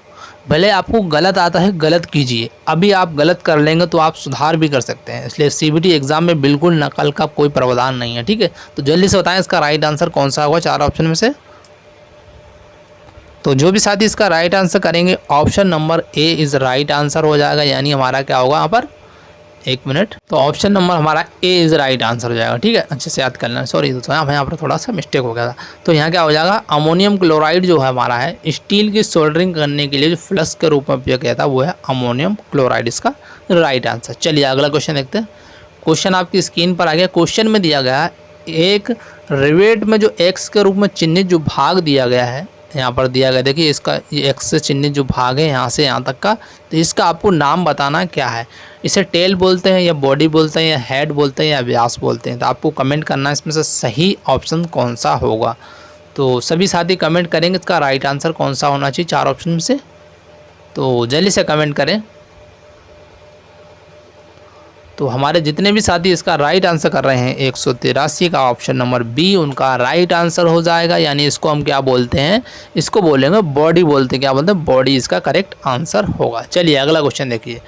Speaker 1: भले आपको गलत आता है गलत कीजिए, अभी आप गलत कर लेंगे तो आप सुधार भी कर सकते हैं, इसलिए सीबीटी एग्जाम में बिल्कुल नकल का कोई प्रावधान नहीं है। ठीक है, तो जल्दी से बताएं इसका राइट आंसर कौन सा होगा चार ऑप्शन में से। तो जो भी साथी इसका राइट आंसर करेंगे option number A is right answer हो जाएगा, यानी हमारा क्या होगा यहाँ पर, एक मिनट, तो ऑप्शन नंबर हमारा ए इज़ राइट आंसर हो जाएगा। ठीक है, अच्छे से याद कर लेना। सॉरी दोस्तों यहाँ पर थोड़ा सा मिस्टेक हो गया था। तो यहाँ क्या हो जाएगा, अमोनियम क्लोराइड जो है हमारा है स्टील की सोल्डरिंग करने के लिए जो फ्लक्स के रूप में उपयोग किया था वो है अमोनियम क्लोराइड, इसका राइट आंसर। चलिए अगला क्वेश्चन देखते हैं। क्वेश्चन आपकी स्क्रीन पर आ गया। क्वेश्चन में दिया गया है एक रिवेट में जो एक्स के रूप में चिन्हित जो भाग दिया गया है, यहाँ पर दिया गया देखिए इसका ये एक्स से चिन्हित जो भाग है यहाँ से यहाँ तक का, तो इसका आपको नाम बताना क्या है। इसे टेल बोलते हैं या बॉडी बोलते हैं या हेड बोलते हैं या व्यास बोलते हैं। तो आपको कमेंट करना है इसमें से सही ऑप्शन कौन सा होगा। तो सभी साथी कमेंट करेंगे इसका राइट आंसर कौन सा होना चाहिए चार ऑप्शन में से। तो जल्दी से कमेंट करें। तो हमारे जितने भी साथी इसका राइट आंसर कर रहे हैं 183 का ऑप्शन नंबर बी उनका राइट आंसर हो जाएगा, यानी इसको हम क्या बोलते हैं, इसको बोलेंगे बॉडी बोलते हैं। क्या बोलते हैं, बॉडी इसका करेक्ट आंसर होगा। चलिए अगला क्वेश्चन देखिए।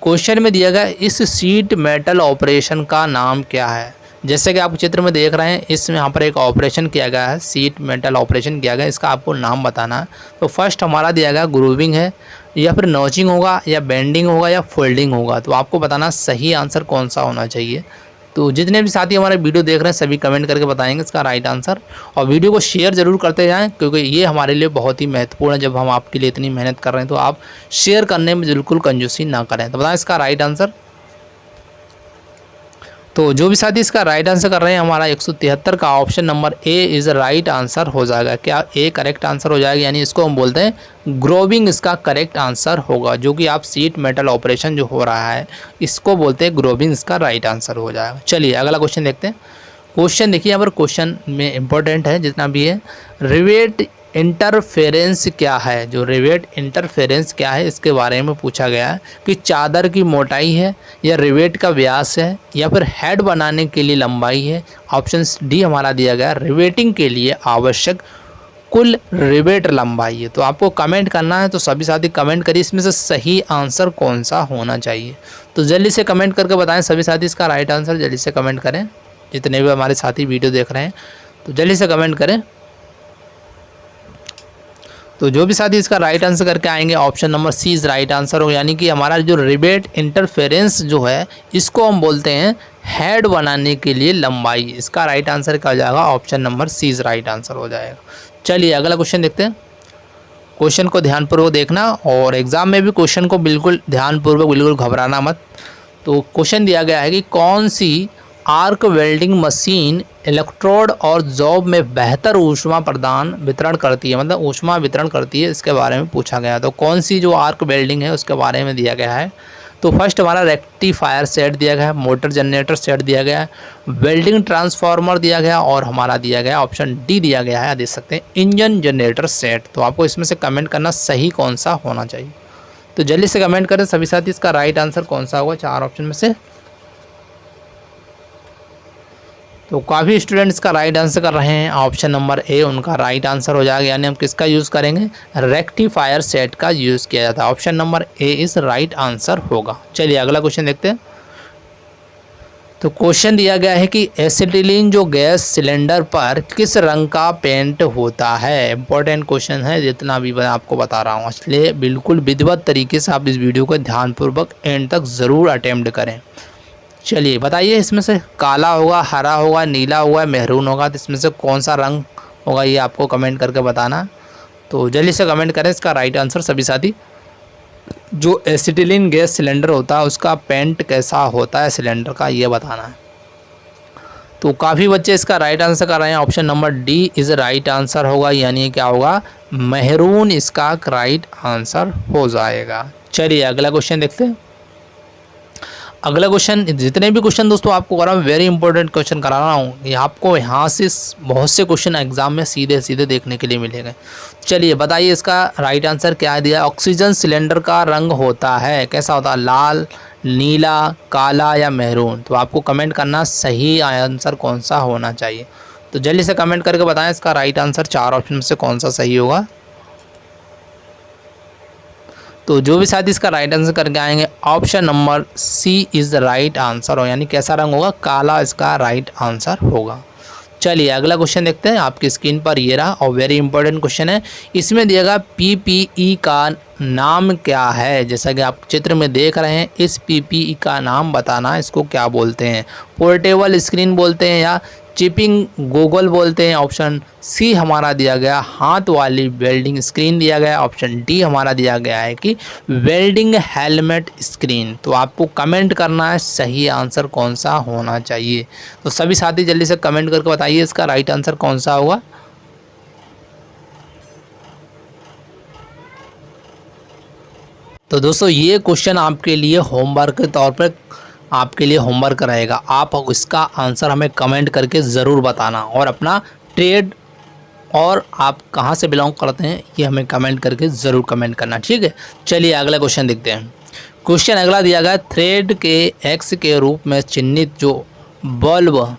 Speaker 1: क्वेश्चन में दिया गया इस सीट मेटल ऑपरेशन का नाम क्या है। जैसे कि आप चित्र में देख रहे हैं इसमें यहाँ पर एक ऑपरेशन किया गया है, सीट मेटल ऑपरेशन किया गया, इसका आपको नाम बताना है। तो फर्स्ट हमारा दिया गया ग्रूविंग है या फिर नॉचिंग होगा या बेंडिंग होगा या फोल्डिंग होगा। तो आपको बताना सही आंसर कौन सा होना चाहिए। तो जितने भी साथी हमारे वीडियो देख रहे हैं सभी कमेंट करके बताएंगे इसका राइट आंसर, और वीडियो को शेयर ज़रूर करते जाएं क्योंकि ये हमारे लिए बहुत ही महत्वपूर्ण है। जब हम आपके लिए इतनी मेहनत कर रहे हैं तो आप शेयर करने में बिल्कुल कंजूसी ना करें। तो बताएं इसका राइट आंसर। तो जो भी साथी इसका राइट आंसर कर रहे हैं हमारा 173 का option number A is right answer हो जाएगा। क्या ए करेक्ट आंसर हो जाएगा, यानी इसको हम बोलते हैं ग्रोविंग इसका करेक्ट आंसर होगा। जो कि आप सीट मेटल ऑपरेशन जो हो रहा है इसको बोलते हैं ग्रोविंग, इसका राइट आंसर हो जाएगा। चलिए अगला क्वेश्चन देखते हैं। क्वेश्चन देखिए यहाँ पर क्वेश्चन में इंपॉर्टेंट है जितना भी है, रिवेट इंटरफेरेंस क्या है। जो रिवेट इंटरफेरेंस क्या है इसके बारे में पूछा गया है कि चादर की मोटाई है या रिवेट का व्यास है या फिर हेड बनाने के लिए लंबाई है। ऑप्शन डी हमारा दिया गया रिवेटिंग के लिए आवश्यक कुल रिवेट लंबाई है। तो आपको कमेंट करना है, तो सभी साथी कमेंट करिए इसमें से सही आंसर कौन सा होना चाहिए। तो जल्दी से कमेंट करके बताएं सभी साथी इसका राइट आंसर, जल्दी से कमेंट करें। जितने भी हमारे साथी वीडियो देख रहे हैं तो जल्दी से कमेंट करें। तो जो भी साथी इसका राइट आंसर करके आएंगे option number C is right answer होगा, यानी कि हमारा जो रिवेट इंटरफेरेंस जो है इसको हम बोलते हैं हेड बनाने के लिए लंबाई। इसका राइट आंसर क्या हो जाएगा, option number C is right answer हो जाएगा। चलिए अगला क्वेश्चन देखते हैं। क्वेश्चन को ध्यानपूर्वक देखना और एग्ज़ाम में भी क्वेश्चन को बिल्कुल ध्यानपूर्वक, बिल्कुल घबराना मत। तो क्वेश्चन दिया गया है कि कौन सी आर्क वेल्डिंग मशीन इलेक्ट्रोड और जॉब में बेहतर ऊष्मा प्रदान वितरण करती है, मतलब ऊष्मा वितरण करती है, इसके बारे में पूछा गया। तो कौन सी जो आर्क वेल्डिंग है उसके बारे में दिया गया है। तो फर्स्ट हमारा रेक्टिफायर सेट दिया गया है, मोटर जनरेटर सेट दिया गया है, वेल्डिंग ट्रांसफार्मर दिया गया और हमारा दिया गया ऑप्शन डी दिया गया है, देख सकते हैं इंजन जनरेटर सेट। तो आपको इसमें से कमेंट करना सही कौन सा होना चाहिए। तो जल्दी से कमेंट करें सभी साथी इसका राइट आंसर कौन सा होगा चार ऑप्शन में से। तो काफ़ी स्टूडेंट्स का राइट आंसर कर रहे हैं ऑप्शन नंबर ए उनका राइट आंसर हो जाएगा, यानी हम किसका यूज़ करेंगे, रेक्टिफायर सेट का यूज़ किया जाता है। ऑप्शन नंबर ए इस राइट आंसर होगा। चलिए अगला क्वेश्चन देखते हैं। तो क्वेश्चन दिया गया है कि एसिटिलीन जो गैस सिलेंडर पर किस रंग का पेंट होता है। इंपॉर्टेंट क्वेश्चन है, जितना भी मैं आपको बता रहा हूँ, इसलिए बिल्कुल विधिवत तरीके से आप इस वीडियो को ध्यानपूर्वक एंड तक ज़रूर अटेम्प्ट करें। चलिए बताइए इसमें से काला होगा, हरा होगा, नीला होगा, मेहरून होगा, तो इसमें से कौन सा रंग होगा ये आपको कमेंट करके बताना। तो जल्दी से कमेंट करें इसका राइट आंसर सभी साथी। जो एसिटिलीन गैस सिलेंडर होता है उसका पेंट कैसा होता है सिलेंडर का, ये बताना है। तो काफ़ी बच्चे इसका राइट आंसर कर रहे हैं। Option number D is right answer होगा, यानी क्या होगा, मेहरून इसका राइट आंसर हो जाएगा। चलिए अगला क्वेश्चन देखते हैं। अगला क्वेश्चन, जितने भी क्वेश्चन दोस्तों आपको करा मैं वेरी इंपॉर्टेंट क्वेश्चन करा रहा हूँ, ये आपको यहाँ से बहुत से क्वेश्चन एग्जाम में सीधे सीधे देखने के लिए मिलेंगे। चलिए बताइए इसका राइट आंसर क्या दिया। ऑक्सीजन सिलेंडर का रंग होता है, कैसा होता है, लाल, नीला, काला या मैरून। तो आपको कमेंट करना सही आंसर कौन सा होना चाहिए। तो जल्दी से कमेंट करके बताएं इसका राइट आंसर 4 ऑप्शन में से कौन सा सही होगा। तो जो भी साथी इसका राइट आंसर करके आएंगे, option number C is right answer हो, यानी कैसा रंग होगा, काला इसका राइट आंसर होगा। चलिए अगला क्वेश्चन देखते हैं। आपकी स्क्रीन पर ये रहा और वेरी इंपॉर्टेंट क्वेश्चन है। इसमें दिएगा पीपीई का नाम क्या है। जैसा कि आप चित्र में देख रहे हैं, इस पीपीई का नाम बताना, इसको क्या बोलते हैं। पोर्टेबल स्क्रीन बोलते हैं या चिपिंग गूगल बोलते हैं। ऑप्शन सी हमारा दिया गया हाथ वाली वेल्डिंग स्क्रीन दिया गया। ऑप्शन डी हमारा दिया गया है कि वेल्डिंग हेलमेट स्क्रीन। तो आपको कमेंट करना है सही आंसर कौन सा होना चाहिए। तो सभी साथी जल्दी से कमेंट करके बताइए इसका राइट आंसर कौन सा होगा। तो दोस्तों ये क्वेश्चन आपके लिए होमवर्क के तौर पर आपके लिए होमवर्क रहेगा। आप इसका आंसर हमें कमेंट करके ज़रूर बताना और अपना ट्रेड और आप कहां से बिलोंग करते हैं ये हमें कमेंट करके ज़रूर कमेंट करना, ठीक है। चलिए अगला क्वेश्चन देखते हैं। क्वेश्चन अगला दिया गया, थ्रेड के एक्स के रूप में चिन्हित जो बल्ब,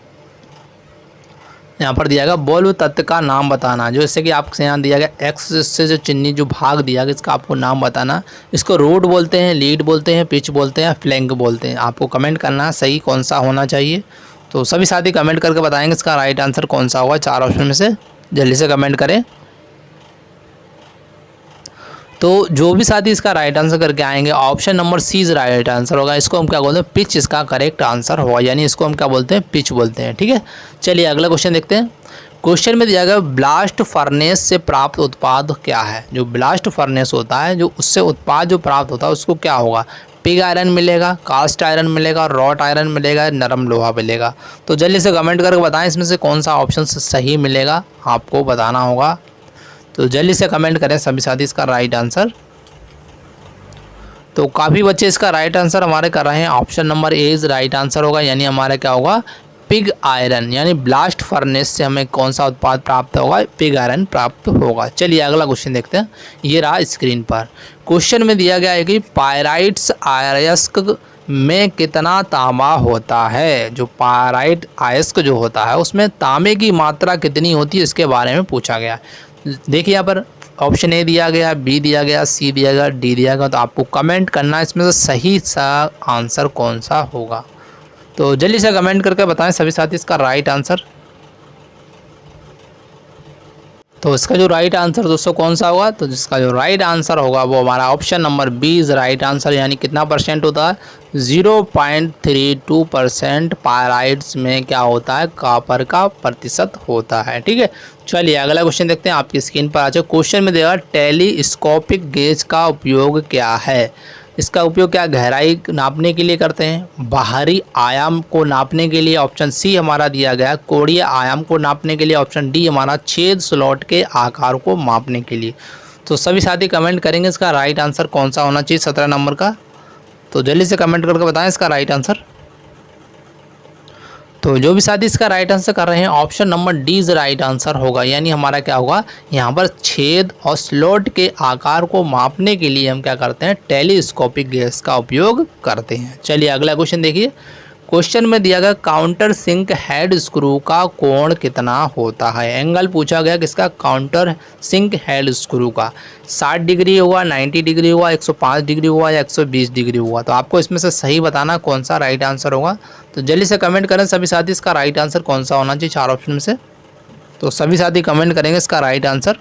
Speaker 1: यहाँ पर दिया गया बल्ब तत्व का नाम बताना। जो जैसे कि आपसे यहाँ दिया गया एक्स से जो चिन्हित जो भाग दिया गया इसका आपको नाम बताना। इसको रोड बोलते हैं, लीड बोलते हैं, पिच बोलते हैं, फ्लैंक बोलते हैं। आपको कमेंट करना सही कौन सा होना चाहिए। तो सभी साथी कमेंट करके बताएंगे इसका राइट आंसर कौन सा होगा 4 ऑप्शन में से। जल्दी से कमेंट करें। तो जो भी साथी इसका राइट आंसर करके आएंगे, option number C is right answer होगा। इसको हम क्या बोलते हैं, पिच इसका करेक्ट आंसर होगा, यानी इसको हम क्या बोलते हैं, पिच बोलते हैं, ठीक है। चलिए अगला क्वेश्चन देखते हैं। क्वेश्चन में दिया गया ब्लास्ट फर्नेस से प्राप्त उत्पाद क्या है। जो ब्लास्ट फर्नेस होता है, जो उससे उत्पाद जो प्राप्त होता है उसको क्या होगा, पिग आयरन मिलेगा, कास्ट आयरन मिलेगा, रॉट आयरन मिलेगा, नरम लोहा मिलेगा। तो जल्दी से कमेंट करके बताएं इसमें से कौन सा ऑप्शन सही मिलेगा, आपको बताना होगा। तो जल्दी से कमेंट करें सभी साथी इसका राइट आंसर। तो काफ़ी बच्चे इसका राइट आंसर हमारे कर रहे हैं। Option number A is right answer होगा, यानी हमारा क्या होगा, पिग आयरन। यानी ब्लास्ट फर्नेस से हमें कौन सा उत्पाद प्राप्त होगा, पिग आयरन प्राप्त होगा। चलिए अगला क्वेश्चन देखते हैं। ये रहा स्क्रीन पर। क्वेश्चन में दिया गया है कि पायराइट्स अयस्क में कितना तांबा होता है। जो पायराइट अयस्क जो होता है उसमें तांबे की मात्रा कितनी होती है, इसके बारे में पूछा गया। देखिए यहाँ पर ऑप्शन ए दिया गया, बी दिया गया, सी दिया गया, डी दिया गया। तो आपको कमेंट करना है इसमें से सही सा आंसर कौन सा होगा। तो जल्दी से कमेंट करके बताएं सभी साथी इसका राइट आंसर। तो इसका जो राइट आंसर दोस्तों कौन सा होगा, तो जिसका जो राइट आंसर होगा वो हमारा option number B is right answer. यानी कितना परसेंट होता है, 0.32% पायराइट्स में क्या होता है, कॉपर का प्रतिशत होता है, ठीक है। चलिए अगला क्वेश्चन देखते हैं। आपकी स्क्रीन पर आ जाए। क्वेश्चन में देगा टेलीस्कोपिक गेज का उपयोग क्या है। इसका उपयोग क्या गहराई नापने के लिए करते हैं, बाहरी आयाम को नापने के लिए। ऑप्शन सी हमारा दिया गया कोणीय आयाम को नापने के लिए। ऑप्शन डी हमारा छेद स्लॉट के आकार को मापने के लिए। तो सभी साथी कमेंट करेंगे इसका राइट आंसर कौन सा होना चाहिए 17 नंबर का। तो जल्दी से कमेंट करके बताएं इसका राइट आंसर। तो जो भी साथी इसका राइट आंसर कर रहे हैं, option number D is right answer होगा। यानी हमारा क्या होगा, यहाँ पर छेद और स्लॉट के आकार को मापने के लिए हम क्या करते हैं, टेलीस्कोपिक गेज का उपयोग करते हैं। चलिए अगला क्वेश्चन देखिए। क्वेश्चन में दिया गया काउंटर सिंक हेड स्क्रू का कोण कितना होता है। एंगल पूछा गया किसका, काउंटर सिंक हेड स्क्रू का। 60 डिग्री हुआ, 90 डिग्री हुआ, 105 डिग्री हुआ या 120 डिग्री हुआ। तो आपको इसमें से सही बताना कौन सा राइट आंसर होगा। तो जल्दी से कमेंट करें सभी साथी इसका राइट आंसर कौन सा होना चाहिए 4 ऑप्शन में से। तो सभी साथी कमेंट करेंगे इसका राइट आंसर।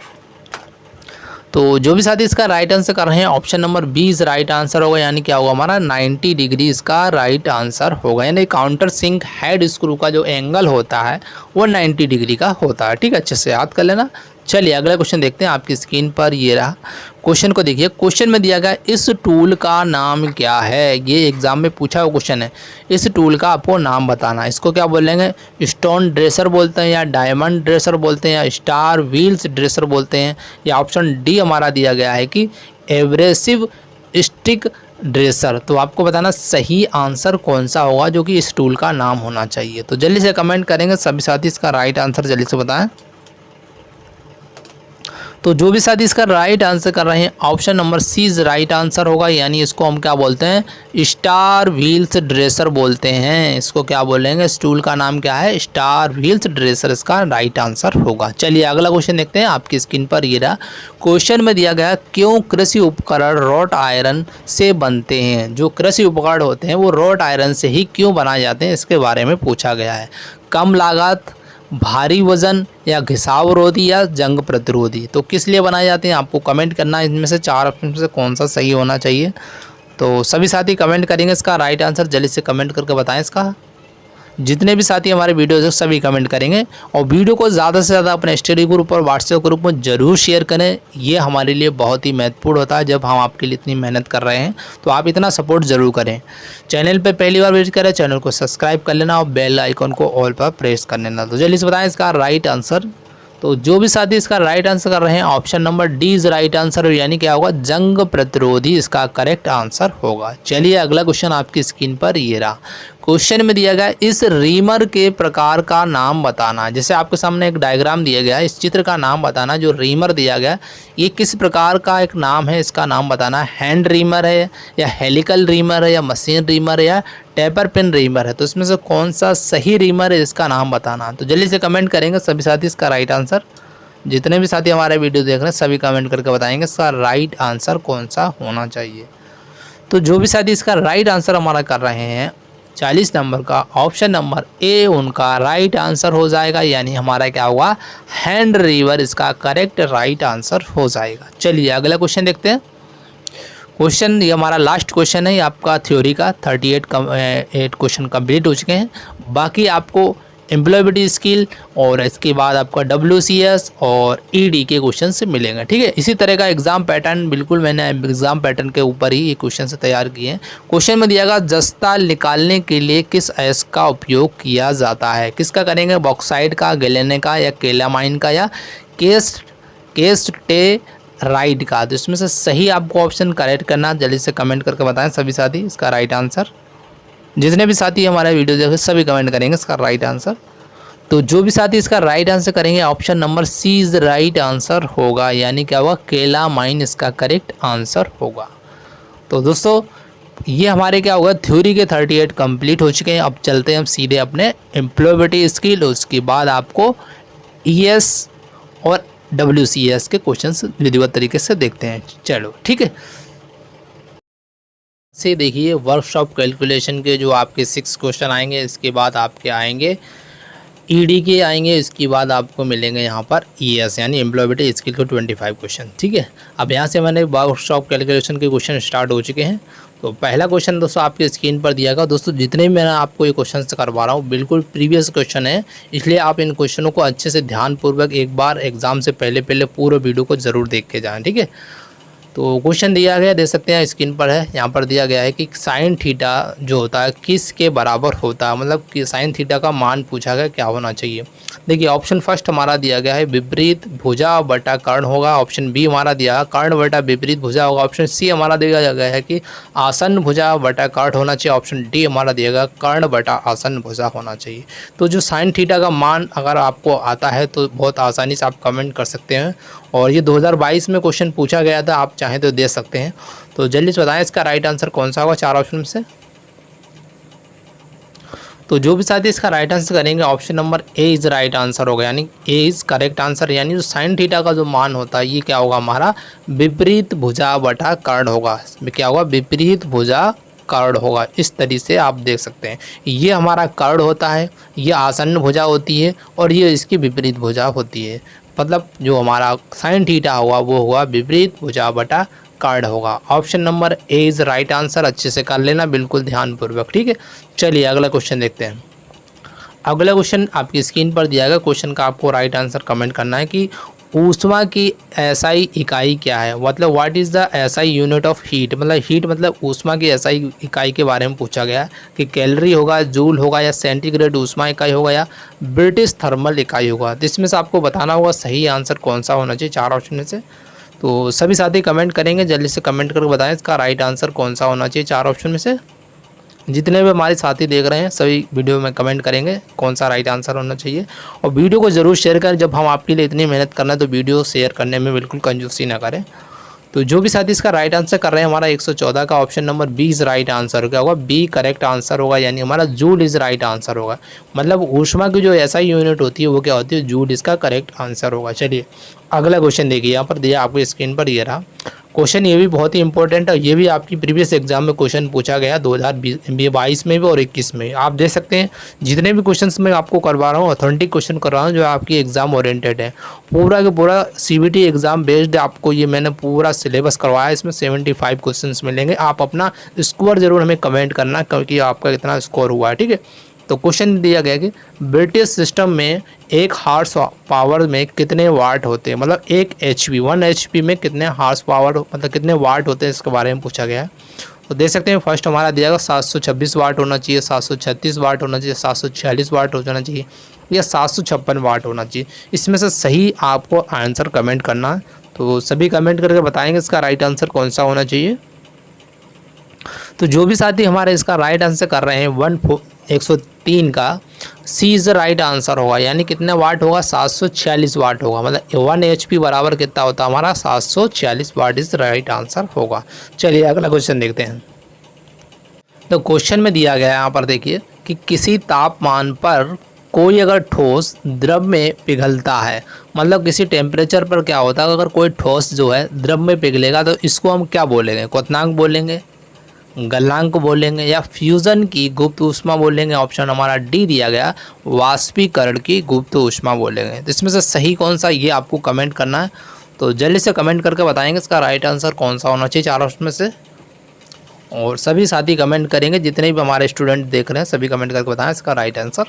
Speaker 1: तो जो भी साथी इसका राइट आंसर कर रहे हैं option number B is right answer होगा, यानी क्या होगा हमारा 90 डिग्री इसका राइट आंसर होगा। यानी काउंटर सिंक हेड स्क्रू का जो एंगल होता है वो 90 डिग्री का होता है। ठीक है, अच्छे से याद कर लेना। चलिए अगला क्वेश्चन देखते हैं। आपकी स्क्रीन पर ये रहा क्वेश्चन को देखिए। क्वेश्चन में दिया गया इस टूल का नाम क्या है, ये एग्जाम में पूछा हुआ क्वेश्चन है। इस टूल का आपको नाम बताना है। इसको क्या बोलेंगे, स्टोन ड्रेसर बोलते हैं या डायमंड ड्रेसर बोलते हैं या स्टार व्हील्स ड्रेसर बोलते हैं, या ऑप्शन डी हमारा दिया गया है कि एब्रेसिव स्टिक ड्रेसर। तो आपको बताना सही आंसर कौन सा होगा जो कि इस टूल का नाम होना चाहिए। तो जल्दी से कमेंट करेंगे सभी साथी इसका राइट आंसर जल्दी से बताएं। तो जो भी साथी इसका राइट आंसर कर रहे हैं option number C is right answer होगा, यानी इसको हम क्या बोलते हैं, स्टार व्हील्स ड्रेसर बोलते हैं। इसको क्या बोलेंगे, इस टूल का नाम क्या है, स्टार व्हील्स ड्रेसर इसका राइट आंसर होगा। चलिए अगला क्वेश्चन देखते हैं। आपकी स्क्रीन पर ये रहा क्वेश्चन में दिया गया क्यों कृषि उपकरण रॉट आयरन से बनते हैं। जो कृषि उपकरण होते हैं वो रॉट आयरन से ही क्यों बनाए जाते हैं, इसके बारे में पूछा गया है। कम लागत, भारी वजन, या घिसावरोधी, या जंग प्रतिरोधी। तो किस लिए बनाए जाते हैं आपको कमेंट करना है। इनमें से चार ऑप्शन में से कौन सा सही होना चाहिए। तो सभी साथी कमेंट करेंगे इसका राइट आंसर, जल्दी से कमेंट करके बताएं इसका। जितने भी साथी हमारे वीडियो देख सभी कमेंट करेंगे और वीडियो को ज़्यादा से ज़्यादा अपने स्टडी ग्रुप और व्हाट्सएप ग्रुप में ज़रूर शेयर करें। ये हमारे लिए बहुत ही महत्वपूर्ण होता है जब हम आपके लिए इतनी मेहनत कर रहे हैं, तो आप इतना सपोर्ट ज़रूर करें। चैनल पे पहली बार विजिट करें, चैनल को सब्सक्राइब कर लेना और बेल आइकन को ऑल पर प्रेस कर लेना। तो जल्दी से बताएं इसका राइट आंसर। तो जो भी साथी इसका राइट आंसर कर रहे हैं option number D is right answer, यानी क्या होगा, जंग प्रतिरोधी इसका करेक्ट आंसर होगा। चलिए अगला क्वेश्चन आपकी स्क्रीन पर ये रहा। क्वेश्चन में दिया गया इस रीमर के प्रकार का नाम बताना। जैसे आपके सामने एक डायग्राम दिया गया है, इस चित्र का नाम बताना। जो रीमर दिया गया ये किस प्रकार का एक नाम है, इसका नाम बताना। हैंड रीमर है या हेलिकल रीमर है या मशीन रीमर है या टेपर पिन रीमर है। तो इसमें से कौन सा सही रीमर है इसका नाम बताना। तो जल्दी से कमेंट करेंगे सभी साथी इसका राइट आंसर। जितने भी साथी हमारे वीडियो देख रहे हैं सभी कमेंट करके बताएंगे इसका राइट आंसर कौन सा होना चाहिए। तो जो भी साथी इसका राइट आंसर हमारा कर रहे हैं 40 नंबर का ऑप्शन नंबर ए उनका राइट आंसर हो जाएगा, यानी हमारा क्या होगा, हैंड रीवर इसका करेक्ट राइट आंसर हो जाएगा। चलिए अगला क्वेश्चन देखते हैं। क्वेश्चन ये हमारा लास्ट क्वेश्चन है, ये आपका थ्योरी का 38 क्वेश्चन कंप्लीट हो चुके हैं। बाकी आपको एम्प्लॉयबिलिटी स्किल और इसके बाद आपका WCS और ED के क्वेश्चन से मिलेंगे। ठीक है, इसी तरह का एग्जाम पैटर्न बिल्कुल मैंने एग्जाम पैटर्न के ऊपर ही ये क्वेश्चन से तैयार किए हैं। क्वेश्चन में दिया गया जस्ता निकालने के लिए किस अयस्क का उपयोग किया जाता है। किसका करेंगे, बॉक्साइट का, गैलेने का, या केलामाइन का, या केस्टेराइड का। तो इसमें से सही आपको ऑप्शन करेक्ट करना, जल्दी से कमेंट करके बताएं सभी साथी इसका राइट आंसर। जितने भी साथी हमारा वीडियो देखे सभी कमेंट करेंगे इसका राइट आंसर। तो जो भी साथी इसका राइट आंसर करेंगे option number C is right answer होगा, यानी क्या होगा, केलामाइन इसका करेक्ट आंसर होगा। तो दोस्तों ये हमारे क्या होगा, थ्योरी के 38 कंप्लीट हो चुके हैं। अब चलते हैं हम सीधे अपने एम्प्लॉयबिलिटी स्किल, उसके बाद आपको ES और WCS के क्वेश्चन विधिवत तरीके से देखते हैं। चलो ठीक है, से देखिए वर्कशॉप कैलकुलेशन के जो आपके 6 क्वेश्चन आएंगे, इसके बाद आपके आएंगे ED के आएंगे, इसके बाद आपको मिलेंगे यहाँ पर ES यानी एम्प्लॉयबिलिटी स्किल के 25 क्वेश्चन। ठीक है, अब यहाँ से मैंने वर्कशॉप कैलकुलेशन के क्वेश्चन स्टार्ट हो चुके हैं। तो पहला क्वेश्चन दोस्तों आपकी स्क्रीन पर दिया गया। दोस्तों जितने भी मैं आपको ये क्वेश्चन करवा रहा हूँ बिल्कुल प्रीवियस क्वेश्चन है, इसलिए आप इन क्वेश्चनों को अच्छे से ध्यानपूर्वक एक बार एग्जाम से पहले पूरे वीडियो को ज़रूर देख के जाएँ। ठीक है, तो क्वेश्चन दिया गया, देख सकते हैं स्क्रीन पर है। यहाँ पर दिया गया है कि साइन थीटा जो होता है किस के बराबर होता है, मतलब कि साइन थीटा का मान पूछा गया क्या होना चाहिए। देखिए ऑप्शन फर्स्ट हमारा दिया गया है विपरीत भुजा बटा कर्ण होगा। ऑप्शन बी हमारा दिया है कर्ण बटा विपरीत भुजा होगा। ऑप्शन सी हमारा दिया गया है कि आसन भुजा बटा कर्ण होना चाहिए। ऑप्शन डी हमारा दिया गया कर्ण बटा आसन भुजा होना चाहिए। तो जो साइन थीटा का मान अगर आपको आता है तो बहुत आसानी से आप कमेंट कर सकते हैं, और ये 2022 में क्वेश्चन पूछा गया था, आप चाहें तो दे सकते हैं। तो जल्दी से बताएं इसका राइट आंसर कौन सा होगा 4 ऑप्शन में से। तो जो भी साथी इसका राइट आंसर करेंगे option number A is right answer होगा, यानी ए इज़ करेक्ट आंसर। यानी जो साइन थीटा का जो मान होता है ये क्या होगा, हमारा विपरीत भुजा बटा कर्ण होगा। क्या होगा, विपरीत भुजा कर्ण होगा। इस तरीके से आप देख सकते हैं, ये हमारा कर्ण होता है, ये आसन्न भुजा होती है और ये इसकी विपरीत भुजा होती है। मतलब जो हमारा साइन थीटा होगा वो होगा विपरीत भुजा बटा कर्ण होगा। Option number A is right answer. अच्छे से कर लेना बिल्कुल ध्यानपूर्वक, ठीक है। चलिए अगला क्वेश्चन देखते हैं। अगला क्वेश्चन आपकी स्क्रीन पर दिया गया क्वेश्चन का आपको राइट आंसर कमेंट करना है कि ऊष्मा की एसआई इकाई क्या है। मतलब what is the SI unit of heat. मतलब हीट मतलब ऊष्मा की एसआई इकाई के बारे में पूछा गया कि कैलोरी होगा, जूल होगा, या सेंटीग्रेड ऊष्मा इकाई होगा, या ब्रिटिश थर्मल इकाई होगा। तो इसमें से आपको बताना होगा सही आंसर कौन सा होना चाहिए चार ऑप्शन में से। तो सभी साथी कमेंट करेंगे, जल्दी से कमेंट करके बताएं इसका राइट आंसर कौन सा होना चाहिए चार ऑप्शन में से। जितने भी हमारे साथी देख रहे हैं सभी वीडियो में कमेंट करेंगे कौन सा राइट आंसर होना चाहिए। और वीडियो को ज़रूर शेयर करें। जब हम आपके लिए इतनी मेहनत करना है तो वीडियो शेयर करने में बिल्कुल कंजूसी ना करें। तो जो भी साथी इसका राइट आंसर कर रहे हैं, हमारा 114 का option number B is right answer क्या होगा, बी करेक्ट आंसर होगा, यानी हमारा जूल इज़ राइट आंसर होगा। मतलब ऊष्मा की जो एसआई यूनिट होती है वो क्या होती है, जूल इसका करेक्ट आंसर होगा। चलिए अगला क्वेश्चन देखिए, यहाँ पर दिया आपको स्क्रीन पर, ये रहा क्वेश्चन। ये भी बहुत ही इंपॉर्टेंट है, ये भी आपकी प्रीवियस एग्जाम में क्वेश्चन पूछा गया 2022 में भी और 21 में। आप देख सकते हैं जितने भी क्वेश्चंस मैं आपको करवा रहा हूँ ऑथेंटिक क्वेश्चन कर रहा हूँ जो आपकी एग्जाम ओरिएंटेड है। पूरा का पूरा सीबीटी एग्जाम बेस्ड आपको ये मैंने पूरा सिलेबस करवाया है। इसमें 75 क्वेश्चंस मिलेंगे। आप अपना स्कोर जरूर हमें कमेंट करना क्योंकि आपका कितना स्कोर हुआ है, ठीक है। तो क्वेश्चन दिया गया कि ब्रिटिश सिस्टम में एक हार्स पावर में कितने वाट होते हैं। मतलब एक HP 1 HP में कितने हार्स पावर मतलब कितने वाट होते हैं इसके बारे में पूछा गया है। तो देख सकते हैं फर्स्ट हमारा दिया गया 726 वाट होना चाहिए, 736 वाट होना चाहिए, 746 वाट हो जाना चाहिए, या 756 वाट होना चाहिए। इसमें से सही आपको आंसर कमेंट करना है। तो सभी कमेंट करके बताएंगे इसका राइट आंसर कौन सा होना चाहिए। तो जो भी साथी हमारे इसका राइट आंसर कर रहे हैं 103 का सी इज़ राइट आंसर होगा, यानी कितने वाट होगा, 746 वाट होगा। मतलब 1 HP बराबर कितना होता है हमारा, 746 वाट इज़ राइट आंसर होगा। चलिए अगला क्वेश्चन देखते हैं। तो क्वेश्चन में दिया गया है यहाँ पर देखिए कि किसी तापमान पर कोई अगर ठोस द्रव में पिघलता है, मतलब किसी टेम्परेचर पर क्या होता है अगर कोई ठोस जो है द्रव में पिघलेगा तो इसको हम क्या बोलेंगे, क्वथनांक बोलेंगे, गलनांक बोलेंगे, या फ्यूज़न की गुप्त ऊष्मा बोलेंगे। ऑप्शन हमारा डी दिया गया, वाष्पीकरण की गुप्त ऊष्मा बोलेंगे। तो इसमें से सही कौन सा ये आपको कमेंट करना है। तो जल्दी से कमेंट करके बताएंगे इसका राइट आंसर कौन सा होना चाहिए चार ऑप्शन में से। और सभी साथी कमेंट करेंगे, जितने भी हमारे स्टूडेंट देख रहे हैं सभी कमेंट करके बताएं इसका राइट आंसर।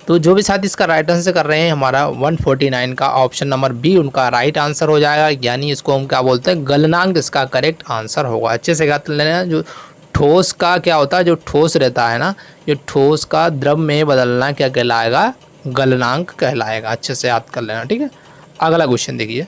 Speaker 1: तो जो भी साथी इसका राइट आंसर कर रहे हैं, हमारा 149 का ऑप्शन नंबर बी उनका राइट आंसर हो जाएगा, यानी इसको हम क्या बोलते हैं, गलनांक इसका करेक्ट आंसर होगा। अच्छे से याद लेना, जो ठोस का क्या होता है, जो ठोस रहता है ना, ये ठोस का द्रव में बदलना क्या कहलाएगा, गलनांक कहलाएगा। अच्छे से याद कर लेना, ठीक है। अगला क्वेश्चन देखिए,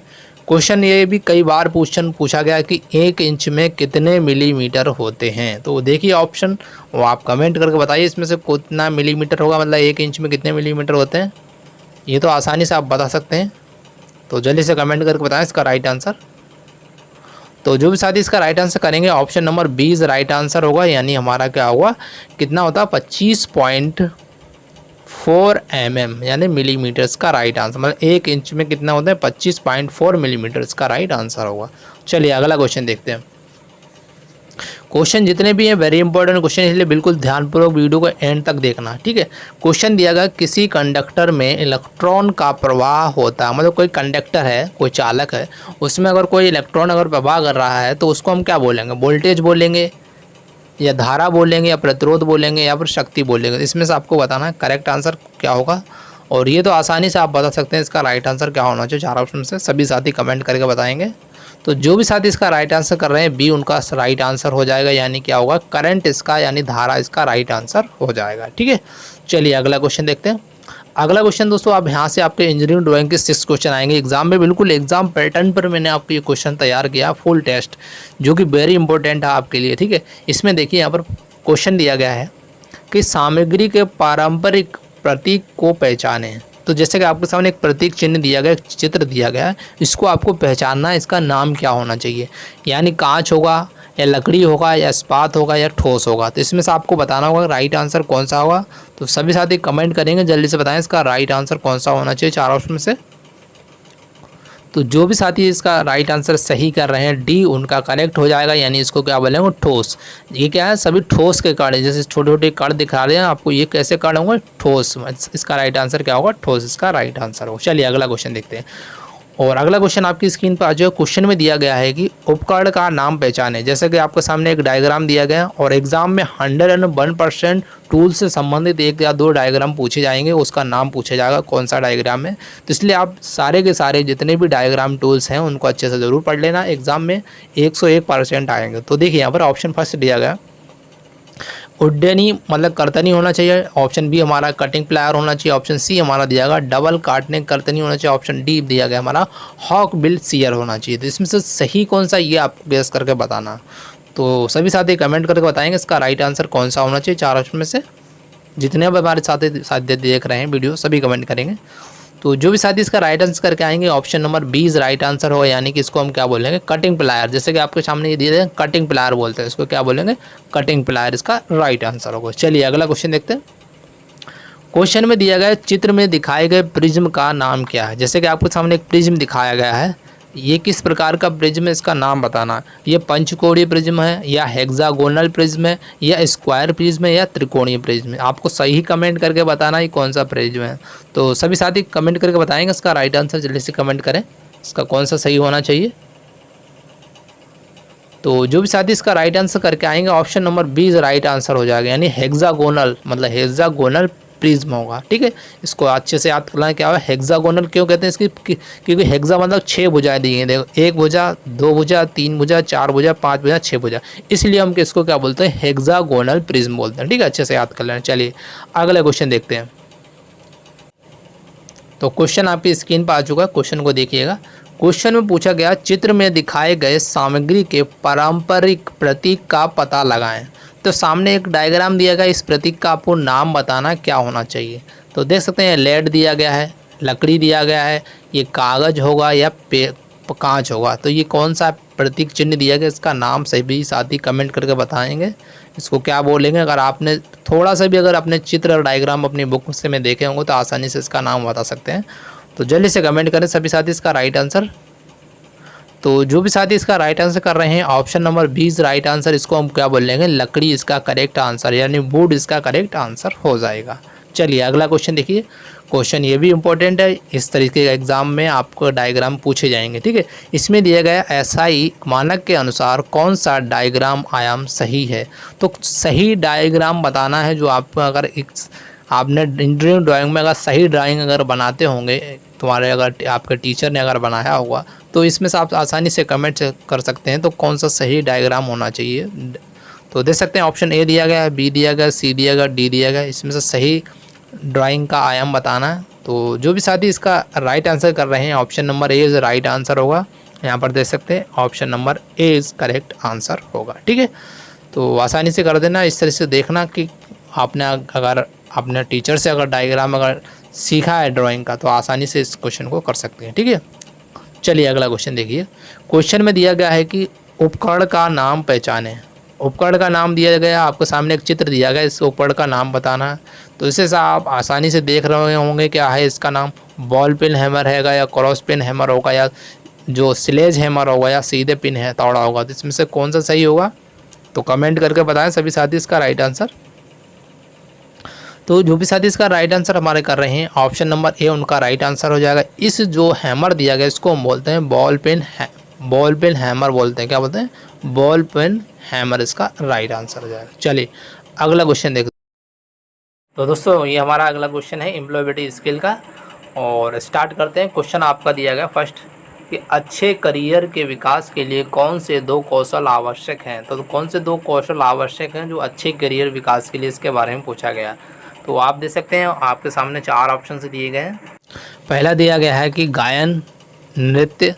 Speaker 1: क्वेश्चन ये भी कई बार पूछा गया कि 1 इंच में कितने मिलीमीटर होते हैं। तो देखिए ऑप्शन वो आप कमेंट करके बताइए इसमें से कितना मिलीमीटर होगा, मतलब 1 इंच में कितने मिलीमीटर होते हैं। ये तो आसानी से आप बता सकते हैं, तो जल्दी से कमेंट करके बताएं इसका राइट आंसर। तो जो भी साथी इसका राइट आंसर करेंगे option number B is right answer होगा, यानी हमारा क्या होगा, कितना होता है 25.4 mm यानी मिलीमीटर्स का राइट आंसर। मतलब 1 इंच में कितना होता है, 25.4 मिलीमीटर्स का राइट आंसर होगा। चलिए अगला क्वेश्चन देखते हैं। क्वेश्चन जितने भी हैं वेरी इंपॉर्टेंट क्वेश्चन, इसलिए बिल्कुल ध्यानपूर्वक वीडियो को एंड तक देखना, ठीक है। क्वेश्चन दिया गया किसी कंडक्टर में इलेक्ट्रॉन का प्रवाह होता है। मतलब कोई कंडक्टर है, कोई चालक है, उसमें अगर कोई इलेक्ट्रॉन अगर प्रवाह कर रहा है तो उसको हम क्या बोलेंगे, वोल्टेज बोलेंगे, या धारा बोलेंगे, या प्रतिरोध बोलेंगे, या फिर शक्ति बोलेंगे। इसमें से आपको बताना है करेक्ट आंसर क्या होगा। और ये तो आसानी से आप बता सकते हैं इसका राइट आंसर क्या होना चाहिए चार ऑप्शन से। सभी साथी कमेंट करके बताएंगे। तो जो भी साथी इसका राइट आंसर कर रहे हैं बी उनका राइट आंसर हो जाएगा, यानी क्या होगा, करंट इसका यानी धारा इसका राइट आंसर हो जाएगा, ठीक है। चलिए अगला क्वेश्चन देखते हैं। अगला क्वेश्चन दोस्तों, आप यहाँ से आपके इंजीनियरिंग ड्राइंग के 6 क्वेश्चन आएंगे एग्जाम में। बिल्कुल एग्जाम पैटर्न पर मैंने आपको ये क्वेश्चन तैयार किया, फुल टेस्ट, जो कि वेरी इंपॉर्टेंट है आपके लिए, ठीक है। इसमें देखिए यहाँ पर क्वेश्चन दिया गया है कि सामग्री के पारंपरिक प्रतीक को पहचानें। तो जैसे कि आपके सामने एक प्रतीक चिन्ह दिया गया, चित्र दिया गया है, इसको आपको पहचानना है, इसका नाम क्या होना चाहिए। यानी कांच होगा, या लकड़ी होगा, या इस्पात होगा, या ठोस होगा। तो इसमें से आपको बताना होगा राइट आंसर कौन सा होगा। तो सभी साथी कमेंट करेंगे, जल्दी से बताएं इसका राइट आंसर कौन सा होना चाहिए चार ऑप्शन में से। तो जो भी साथी इसका राइट आंसर सही कर रहे हैं डी उनका करेक्ट हो जाएगा, यानी इसको क्या बोलेंगे ठोस। ये क्या है, सभी ठोस के कण है, जैसे छोटे छोटे कण दिखा रहे हैं आपको, ये कैसे कण होंगे, ठोस। इसका राइट आंसर क्या होगा, ठोस इसका राइट आंसर होगा। चलिए अगला क्वेश्चन देखते हैं। और अगला क्वेश्चन आपकी स्क्रीन पर आ जाए। क्वेश्चन में दिया गया है कि उपकरण का नाम पहचाने। जैसे कि आपके सामने एक डायग्राम दिया गया है और एग्जाम में 101% टूल से संबंधित 1 या 2 डायग्राम पूछे जाएंगे, उसका नाम पूछा जाएगा कौन सा डायग्राम है। तो इसलिए आप सारे के सारे जितने भी डायग्राम टूल्स हैं उनको अच्छे से ज़रूर पढ़ लेना, एग्जाम में 101% आएंगे। तो देखिए यहाँ पर ऑप्शन फर्स्ट दिया गया उड्डयनी मतलब कर्तनी होना चाहिए, ऑप्शन बी हमारा कटिंग प्लायर होना चाहिए, ऑप्शन सी हमारा दिया गया डबल काटने कर्तनी होना चाहिए, ऑप्शन डी दिया गया हमारा हॉक बिल सीयर होना चाहिए। तो इसमें से सही कौन सा ये आपको गेस करके बताना। तो सभी साथी कमेंट करके बताएंगे इसका राइट आंसर कौन सा होना चाहिए। 4 ऑप्शन में से जितने अब हमारे साथी देख रहे हैं वीडियो सभी कमेंट करेंगे। तो जो भी साथी इसका राइट आंसर करके आएंगे ऑप्शन नंबर 20 राइट आंसर होगा, यानी कि इसको हम क्या बोलेंगे, कटिंग प्लायर। जैसे कि आपके सामने ये दिए हैं कटिंग प्लायर बोलते हैं, इसको क्या बोलेंगे, कटिंग प्लायर इसका राइट आंसर होगा। चलिए अगला क्वेश्चन देखते हैं। क्वेश्चन में दिया गया चित्र में दिखाए गए प्रिज्म का नाम क्या है। जैसे कि आपके सामने एक प्रिज्म दिखाया गया है, ये किस प्रकार का प्रिज्म है इसका नाम बताना। ये पंचकोणीय प्रिज्म है या हेक्सागोनल प्रिज्म है या स्क्वायर प्रिज्म है या त्रिकोणीय प्रिज्म है। आपको सही कमेंट करके बताना ही कौन सा प्रिज्म है। तो सभी साथी कमेंट करके बताएंगे इसका राइट आंसर, जल्दी से कमेंट करें इसका कौन सा सही होना चाहिए। तो जो भी साथी इसका राइट आंसर करके आएंगे ऑप्शन नंबर 20 राइट आंसर हो जाएगा, यानी हेक्सागोनल मतलब हेक्सागोनल प्रिज्म होगा। ठीक है, इसको अच्छे से याद करना है क्या है हेक्सागोनल क्यों कहते हैं इसकी, क्योंकि हेक्सा मतलब 6 भुजाएं दी हैं। देखो 1 भुजा, 2 भुजा, 3 भुजा, 4 भुजा, 5 भुजा, 6 भुजा, इसलिए हम इसको क्या बोलते हैं, हेक्सागोनल प्रिज्म बोलते हैं। ठीक है, अच्छे से याद कर लेना। चलिए अगला क्वेश्चन देखते हैं। तो क्वेश्चन आपकी स्क्रीन पर आ चुका है, क्वेश्चन को देखिएगा। क्वेश्चन में पूछा गया चित्र में दिखाए गए सामग्री के पारंपरिक प्रतीक का पता लगाएं। तो सामने एक डायग्राम दिया गया, इस प्रतीक का आपको नाम बताना क्या होना चाहिए। तो देख सकते हैं लेड दिया गया है, लकड़ी दिया गया है, ये कागज़ होगा या कांच होगा। तो ये कौन सा प्रतीक चिन्ह दिया गया, इसका नाम सभी साथी कमेंट करके बताएंगे इसको क्या बोलेंगे। अगर आपने थोड़ा सा भी अगर अपने चित्र और डायग्राम अपनी बुक से में देखे होंगे तो आसानी से इसका नाम बता सकते हैं। तो जल्दी से कमेंट करें सभी साथी इसका राइट आंसर। तो जो भी साथी इसका राइट आंसर कर रहे हैं ऑप्शन नंबर 20 राइट आंसर, इसको हम क्या बोल लेंगे, लकड़ी इसका करेक्ट आंसर, यानी वुड इसका करेक्ट आंसर हो जाएगा। चलिए अगला क्वेश्चन देखिए। क्वेश्चन ये भी इंपॉर्टेंट है, इस तरीके का एग्जाम में आपको डायग्राम पूछे जाएंगे। ठीक है, इसमें दिया गया एसआई मानक के अनुसार कौन सा डायग्राम आयाम सही है। तो सही डायग्राम बताना है जो आप अगर आपने इंजीनियरिंग ड्राइंग में अगर सही ड्राइंग अगर बनाते होंगे, तुम्हारे अगर आपके टीचर ने अगर बनाया होगा, तो इसमें से आप आसानी से कमेंट कर सकते हैं तो कौन सा सही डायग्राम होना चाहिए। तो देख सकते हैं ऑप्शन ए दिया गया है, बी दिया गया, सी दिया गया, डी दिया गया, इसमें से सही ड्राइंग का आयाम बताना है। तो जो भी साथी इसका राइट आंसर कर रहे हैं option number A is right answer होगा। यहाँ पर देख सकते हैं option number A is correct answer होगा। ठीक है, तो आसानी से कर देना, इस तरह से देखना कि आपने अगर अपने टीचर से अगर डायग्राम अगर सीखा है ड्राइंग का तो आसानी से इस क्वेश्चन को कर सकते हैं। ठीक है, चलिए अगला क्वेश्चन देखिए। क्वेश्चन में दिया गया है कि उपकरण का नाम पहचानें। उपकरण का नाम दिया गया, आपके सामने एक चित्र दिया गया, इस उपकरण का नाम बताना है। तो इससे आप आसानी से देख रहे होंगे क्या है इसका नाम, बॉल पिन हैमर हैगा या क्रॉस पिन हैमर होगा या जो स्लेज हैमर होगा या सीधे पिन है तोड़ा होगा। तो इसमें से कौन सा सही होगा, तो कमेंट करके बताएं सभी साथी इसका राइट आंसर। तो जो भी साथी इसका राइट आंसर हमारे कर रहे हैं ऑप्शन नंबर ए उनका राइट आंसर हो जाएगा। इस जो हैमर दिया गया इसको हम बोलते हैं बॉल पिन हैमर बोलते हैं, क्या बोलते हैं, बॉल पिन हैमर इसका राइट आंसर हो जाएगा। चलिए अगला क्वेश्चन देखते हैं। तो दोस्तों ये हमारा अगला क्वेश्चन है एम्प्लॉयबिलिटी स्किल का, और स्टार्ट करते हैं। क्वेश्चन आपका दिया गया फर्स्ट कि अच्छे करियर के विकास के लिए कौन से 2 कौशल आवश्यक हैं। तो कौन से 2 कौशल आवश्यक हैं जो अच्छे करियर विकास के लिए, इसके बारे में पूछा गया। तो आप देख सकते हैं आपके सामने 4 ऑप्शन से दिए गए हैं। पहला दिया गया है कि गायन, नृत्य,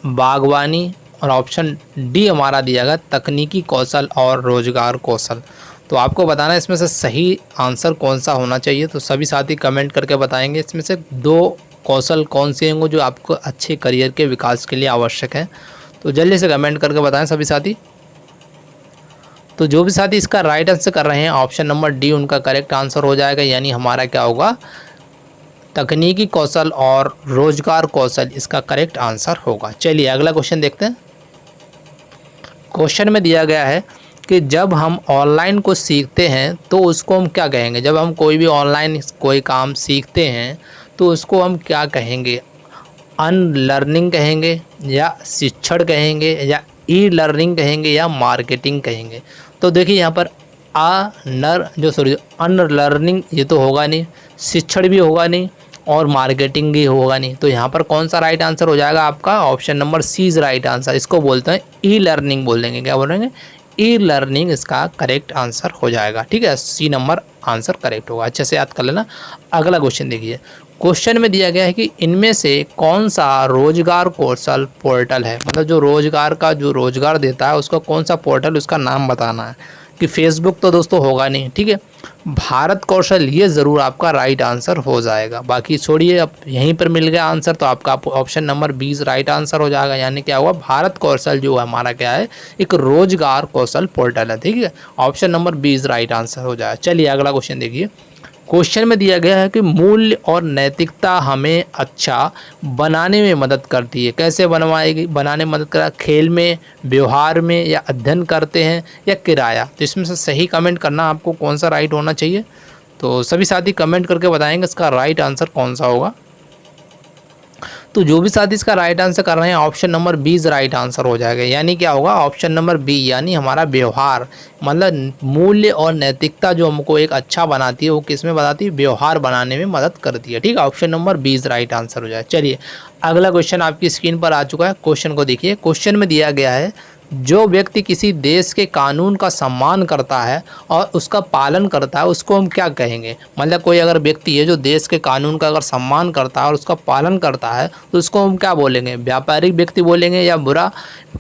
Speaker 1: बागवानी, और ऑप्शन डी हमारा दिया गया तकनीकी कौशल और रोजगार कौशल। तो आपको बताना है इसमें से सही आंसर कौन सा होना चाहिए। तो सभी साथी कमेंट करके बताएंगे इसमें से 2 कौशल कौन से होंगे जो आपको अच्छे करियर के विकास के लिए आवश्यक है। तो जल्दी से कमेंट करके बताएं सभी साथी। तो जो भी साथी इसका राइट आंसर कर रहे हैं ऑप्शन नंबर डी उनका करेक्ट आंसर हो जाएगा, यानी हमारा क्या होगा, तकनीकी कौशल और रोजगार कौशल इसका करेक्ट आंसर होगा। चलिए अगला क्वेश्चन देखते हैं। क्वेश्चन में दिया गया है कि जब हम ऑनलाइन को सीखते हैं तो उसको हम क्या कहेंगे। जब हम कोई भी ऑनलाइन कोई काम सीखते हैं तो उसको हम क्या कहेंगे। अनलर्निंग कहेंगे या शिक्षण कहेंगे या ई लर्निंग कहेंगे या मार्केटिंग कहेंगे। तो देखिए यहाँ पर अनलर्निंग ये तो होगा नहीं, शिक्षण भी होगा नहीं और मार्केटिंग भी होगा नहीं। तो यहाँ पर कौन सा राइट आंसर हो जाएगा आपका, option number C is right answer. इसको बोलते हैं ई लर्निंग बोल देंगे। क्या बोलेंगे, ई लर्निंग इसका करेक्ट आंसर हो जाएगा। ठीक है, सी नंबर आंसर करेक्ट होगा। अच्छे से याद कर लेना। अगला क्वेश्चन देखिए। क्वेश्चन में दिया गया है कि इनमें से कौन सा रोजगार कौशल पोर्टल है। मतलब जो रोजगार देता है उसका कौन सा पोर्टल, उसका नाम बताना है। कि फेसबुक तो दोस्तों होगा नहीं। ठीक है, भारत कौशल ये ज़रूर आपका राइट आंसर हो जाएगा। बाकी छोड़िए, अब यहीं पर मिल गया आंसर तो आपका ऑप्शन नंबर 20 राइट आंसर हो जाएगा। यानी क्या हुआ, भारत कौशल जो हमारा क्या है, एक रोजगार कौशल पोर्टल है। ठीक है, ऑप्शन नंबर 20 राइट आंसर हो जाएगा। चलिए अगला क्वेश्चन देखिए। क्वेश्चन में दिया गया है कि मूल्य और नैतिकता हमें अच्छा बनाने में मदद करती है। कैसे बनाने में मदद करा, खेल में, व्यवहार में या अध्ययन करते हैं या किराया। तो इसमें से सही कमेंट करना आपको कौन सा राइट होना चाहिए। तो सभी साथी कमेंट करके बताएंगे इसका राइट आंसर कौन सा होगा। तो जो भी साथी इसका राइट आंसर कर रहे हैं ऑप्शन नंबर 20 राइट आंसर हो जाएगा। यानी क्या होगा, ऑप्शन नंबर बी, यानी हमारा व्यवहार, मतलब मूल्य और नैतिकता जो हमको एक अच्छा बनाती है वो किस में बनाती है, व्यवहार बनाने में मदद करती है। ठीक है, ऑप्शन नंबर 20 राइट आंसर हो जाए। चलिए अगला क्वेश्चन आपकी स्क्रीन पर आ चुका है। क्वेश्चन को देखिए। क्वेश्चन में दिया गया है जो व्यक्ति किसी देश के कानून का सम्मान करता है और उसका पालन करता है उसको हम क्या कहेंगे। मतलब कोई अगर व्यक्ति है जो देश के कानून का अगर सम्मान करता है और उसका पालन करता है तो उसको हम क्या बोलेंगे, व्यापारिक व्यक्ति बोलेंगे या बुरा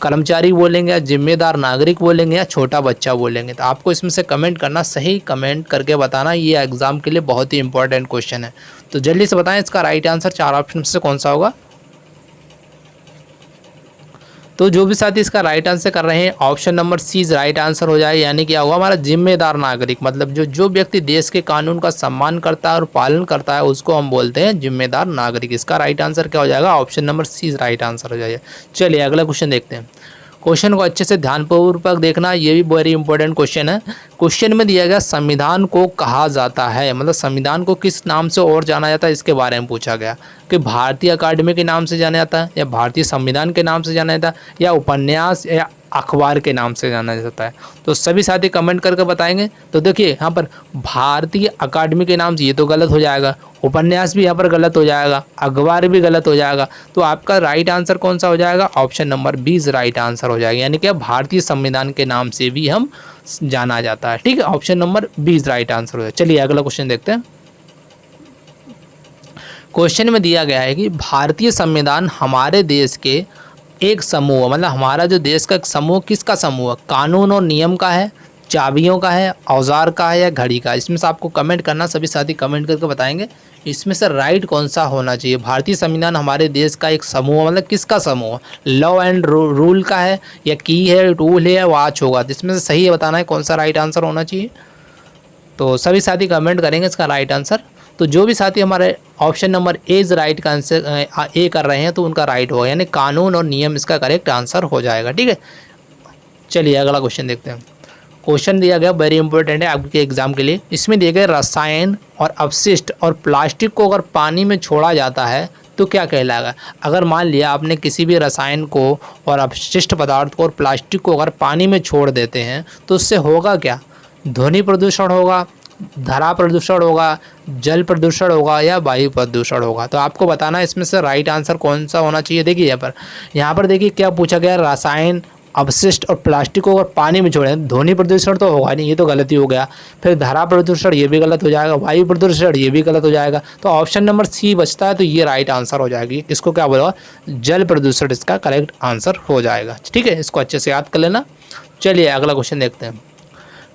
Speaker 1: कर्मचारी बोलेंगे या जिम्मेदार नागरिक बोलेंगे या छोटा बच्चा बोलेंगे। तो आपको इसमें से कमेंट करना, सही कमेंट करके बताना। ये एग्ज़ाम के लिए बहुत ही इंपॉर्टेंट क्वेश्चन है। तो जल्दी से बताएं इसका राइट आंसर 4 ऑप्शन से कौन सा होगा। तो जो भी साथी इसका राइट आंसर कर रहे हैं option number C right answer हो जाए। यानी क्या होगा, हमारा जिम्मेदार नागरिक, मतलब जो व्यक्ति देश के कानून का सम्मान करता है और पालन करता है उसको हम बोलते हैं जिम्मेदार नागरिक। इसका राइट आंसर क्या हो जाएगा, option number C right answer हो जाएगा। चलिए अगला क्वेश्चन देखते हैं। क्वेश्चन को अच्छे से ध्यानपूर्वक देखना, ये भी वेरी इंपॉर्टेंट क्वेश्चन है। क्वेश्चन में दिया गया संविधान को कहा जाता है, मतलब संविधान को किस नाम से और जाना जाता है इसके बारे में पूछा गया। कि भारतीय अकादमी के नाम से जाना जाता है या भारतीय संविधान के नाम से जाना जाता है या उपन्यास या अखबार के नाम से जाना जाता है। तो सभी साथी कमेंट करके बताएंगे। तो देखिए यहाँ पर भारतीय अकादमी के नाम से ये तो गलत हो जाएगा, उपन्यास भी यहाँ पर गलत हो जाएगा, अखबार भी गलत हो जाएगा। तो आपका राइट आंसर कौन सा हो जाएगा, ऑप्शन नंबर 20 राइट आंसर हो जाएगा। यानी कि भारतीय संविधान के नाम से भी हम जाना जाता है। ठीक है, ऑप्शन नंबर 20 राइट आंसर हो जाएगा। चलिए अगला क्वेश्चन देखते हैं। क्वेश्चन में दिया गया है कि भारतीय संविधान हमारे देश के एक समूह, मतलब हमारा जो देश का एक समूह किसका समूह है, कानून और नियम का है, चाबियों का है, औजार का है या घड़ी का। इसमें से आपको कमेंट करना, सभी साथी कमेंट करके बताएंगे इसमें से राइट कौन सा होना चाहिए। भारतीय संविधान हमारे देश का एक समूह, मतलब किसका समूह, लॉ एंड रूल का है या की है, टूल है या वॉच होगा। तो इसमें से सही बताना है कौन सा राइट आंसर होना चाहिए। तो सभी साथी कमेंट करेंगे इसका राइट आंसर। तो जो भी साथी हमारे ऑप्शन नंबर ए राइट का आंसर ए कर रहे हैं तो उनका राइट होगा, यानी कानून और नियम इसका करेक्ट आंसर हो जाएगा। ठीक है, चलिए अगला क्वेश्चन देखते हैं। क्वेश्चन दिया गया वेरी इंपॉर्टेंट है आपके एग्जाम के लिए। इसमें दिए गए रसायन और अपशिष्ट और प्लास्टिक को अगर पानी में छोड़ा जाता है तो क्या कहलाएगा। अगर मान लिया आपने किसी भी रसायन को और अपशिष्ट पदार्थ को और प्लास्टिक को अगर पानी में छोड़ देते हैं तो उससे होगा क्या, ध्वनि प्रदूषण होगा, धरा प्रदूषण होगा, जल प्रदूषण होगा या वायु प्रदूषण होगा। तो आपको बताना है इसमें से राइट आंसर कौन सा होना चाहिए। देखिए यहाँ पर देखिए क्या पूछा गया, रसायन अपशिष्ट और प्लास्टिक को अगर पानी में छोड़ें, ध्वनि प्रदूषण तो होगा नहीं, ये तो गलती हो गया। फिर धरा प्रदूषण ये भी गलत हो जाएगा, वायु प्रदूषण ये भी गलत हो जाएगा। तो ऑप्शन नंबर सी बचता है, तो ये राइट आंसर हो जाएगी। इसको क्या बोला, जल प्रदूषण इसका करेक्ट आंसर हो जाएगा। ठीक है, इसको अच्छे से याद कर लेना। चलिए अगला क्वेश्चन देखते हैं।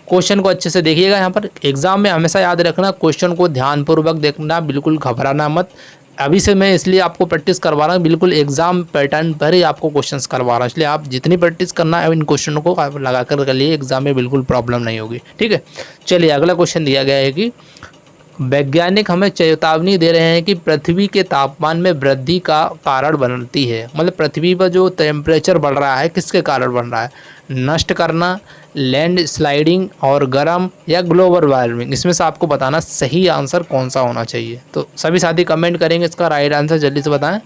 Speaker 1: क्वेश्चन को अच्छे से देखिएगा। यहाँ पर एग्जाम में हमेशा याद रखना, क्वेश्चन को ध्यानपूर्वक देखना, बिल्कुल घबराना मत। अभी से मैं इसलिए आपको प्रैक्टिस करवा रहा हूँ, बिल्कुल एग्जाम पैटर्न पर ही आपको क्वेश्चंस करवा रहा हूँ। इसलिए आप जितनी प्रैक्टिस करना है इन क्वेश्चनों को लगा कर लिए एग्जाम में बिल्कुल प्रॉब्लम नहीं होगी। ठीक है, चलिए अगला क्वेश्चन दिया गया है कि वैज्ञानिक हमें चेतावनी दे रहे हैं कि पृथ्वी के तापमान में वृद्धि का कारण बनती है। मतलब पृथ्वी पर जो टेम्परेचर बढ़ रहा है किसके कारण बढ़ रहा है? नष्ट करना, लैंड स्लाइडिंग और गर्म, या ग्लोबल वार्मिंग। इसमें से आपको बताना सही आंसर कौन सा होना चाहिए। तो सभी साथी कमेंट करेंगे इसका राइट आंसर, जल्दी से बताएं।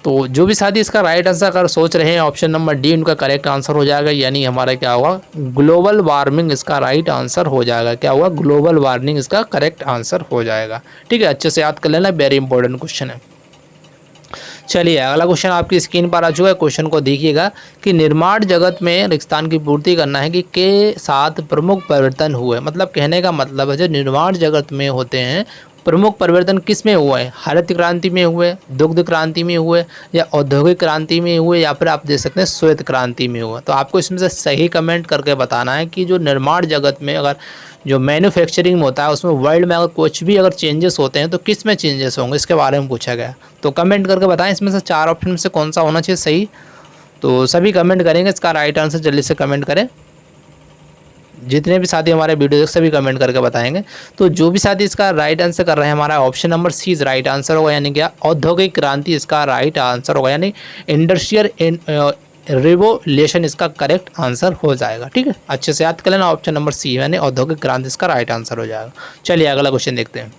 Speaker 1: तो जो भी साथी इसका राइट आंसर अगर सोच रहे हैं, ऑप्शन नंबर डी उनका करेक्ट आंसर हो जाएगा, यानी हमारा क्या होगा? ग्लोबल वार्मिंग इसका राइट आंसर हो जाएगा। क्या हुआ? ग्लोबल वार्मिंग इसका करेक्ट आंसर हो जाएगा। ठीक है, अच्छे से याद कर लेना, वेरी इंपॉर्टेंट क्वेश्चन है। चलिए अगला क्वेश्चन आपकी स्क्रीन पर आ चुका है। क्वेश्चन को देखिएगा कि निर्माण जगत में रिक्तान की पूर्ति करना है कि के साथ प्रमुख परिवर्तन हुए। मतलब कहने का मतलब है जो निर्माण जगत में होते हैं प्रमुख परिवर्तन किस में हुए हैं? हरित क्रांति में हुए, दुग्ध क्रांति में हुए, या औद्योगिक क्रांति में हुए, या फिर आप देख सकते हैं श्वेत क्रांति में हुआ। तो आपको इसमें से सही कमेंट करके बताना है कि जो निर्माण जगत में अगर जो मैन्युफैक्चरिंग में होता है उसमें वर्ल्ड में अगर कुछ भी अगर चेंजेस होते हैं तो किस में चेंजेस होंगे, इसके बारे में पूछा गया। तो कमेंट करके बताएं इसमें से 4 ऑप्शन में से कौन सा होना चाहिए सही। तो सभी कमेंट करेंगे इसका राइट आंसर, जल्दी से कमेंट करें। जितने भी साथी हमारे वीडियो देख सभी कमेंट करके बताएंगे। तो जो भी साथी इसका राइट आंसर कर रहे हैं, हमारा option number C right answer होगा, यानी क्या? औद्योगिक क्रांति इसका राइट आंसर होगा, यानी इंडस्ट्रियल रिवोल्यूशन इसका करेक्ट आंसर हो जाएगा। ठीक है, अच्छे से याद कर लेना, ऑप्शन नंबर सी यानी औद्योगिक क्रांति इसका राइट आंसर हो जाएगा। चलिए अगला क्वेश्चन देखते हैं।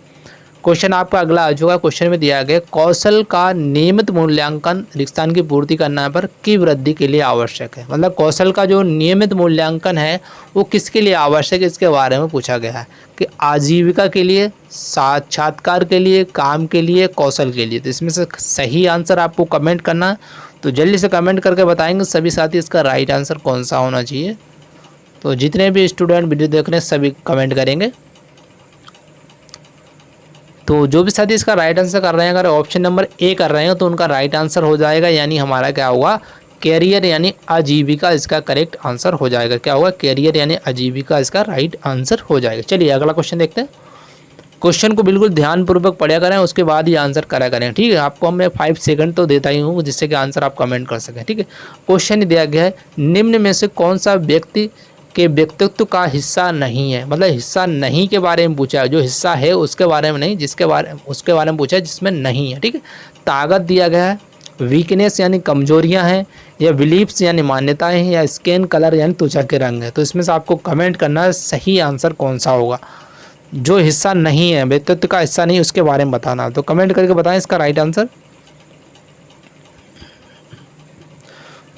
Speaker 1: क्वेश्चन आपका अगला आ चुका है। क्वेश्चन में दिया गया कौशल का नियमित मूल्यांकन रिक्तान की पूर्ति करने पर की वृद्धि के लिए आवश्यक है। मतलब कौशल का जो नियमित मूल्यांकन है वो किसके लिए आवश्यक है, इसके बारे में पूछा गया है कि आजीविका के लिए, साक्षात्कार के लिए, काम के लिए, कौशल के लिए। तो इसमें से सही आंसर आपको कमेंट करना है। तो जल्दी से कमेंट करके बताएंगे सभी साथी इसका राइट आंसर कौन सा होना चाहिए। तो जितने भी स्टूडेंट वीडियो देख रहे हैं सभी कमेंट करेंगे। तो जो भी साथी इसका राइट आंसर कर रहे हैं, अगर ऑप्शन नंबर ए कर रहे हैं तो उनका राइट आंसर हो जाएगा, यानी हमारा क्या होगा? कैरियर यानी आजीविका इसका करेक्ट आंसर हो जाएगा। क्या होगा? कैरियर यानी आजीविका इसका राइट आंसर हो जाएगा। चलिए अगला क्वेश्चन देखते हैं। क्वेश्चन को बिल्कुल ध्यानपूर्वक पढ़ा करें, उसके बाद ही आंसर करा करें। ठीक है, आपको मैं 5 सेकंड तो देता ही हूँ जिससे कि आंसर आप कमेंट कर सकें। ठीक है, क्वेश्चन दिया गया है निम्न में से कौन सा व्यक्ति के व्यक्तित्व का हिस्सा नहीं है। मतलब हिस्सा नहीं के बारे में पूछा है, जो हिस्सा है उसके बारे में नहीं, उसके बारे में पूछा है जिसमें नहीं है। ठीक है, ताकत दिया गया है, वीकनेस यानी कमजोरियां हैं, या बिलीफ्स यानी मान्यताएं हैं, या स्किन कलर यानी त्वचा के रंग है। तो इसमें से आपको कमेंट करना है सही आंसर कौन सा होगा। जो हिस्सा नहीं है, व्यक्तित्व का हिस्सा नहीं, उसके बारे में बताना। तो कमेंट करके बताएं इसका राइट आंसर।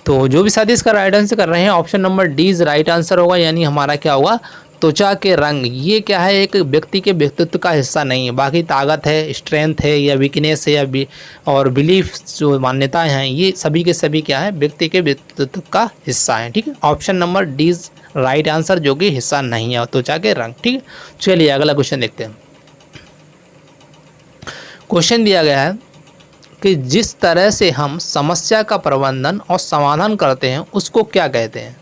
Speaker 1: तो जो भी साथी इसका राइट आंसर कर रहे हैं, option number D is right answer होगा, यानी हमारा क्या होगा? त्वचा के रंग। ये क्या है? एक व्यक्ति के व्यक्तित्व का हिस्सा नहीं है। बाकी ताकत है, स्ट्रेंथ है, या वीकनेस है, या और बिलीफ जो मान्यताएं हैं, ये सभी के सभी क्या है? व्यक्ति के व्यक्तित्व का हिस्सा है। ठीक है, option number D is right answer, जो कि हिस्सा नहीं है त्वचा के रंग। ठीक है, चलिए अगला क्वेश्चन देखते हैं। क्वेश्चन दिया गया है कि जिस तरह से हम समस्या का प्रबंधन और समाधान करते हैं उसको क्या कहते हैं।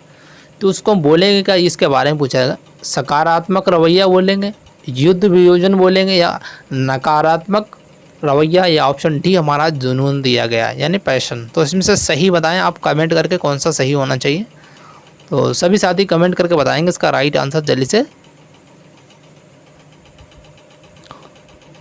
Speaker 1: तो उसको बोलेंगे क्या, इसके बारे में पूछा जाएगा। सकारात्मक रवैया बोलेंगे, युद्ध वियोजन बोलेंगे, या नकारात्मक रवैया, या ऑप्शन डी हमारा जुनून दिया गया है यानी पैशन। तो इसमें से सही बताएं आप कमेंट करके कौन सा सही होना चाहिए। तो सभी साथी कमेंट करके बताएंगे इसका राइट आंसर जल्दी से।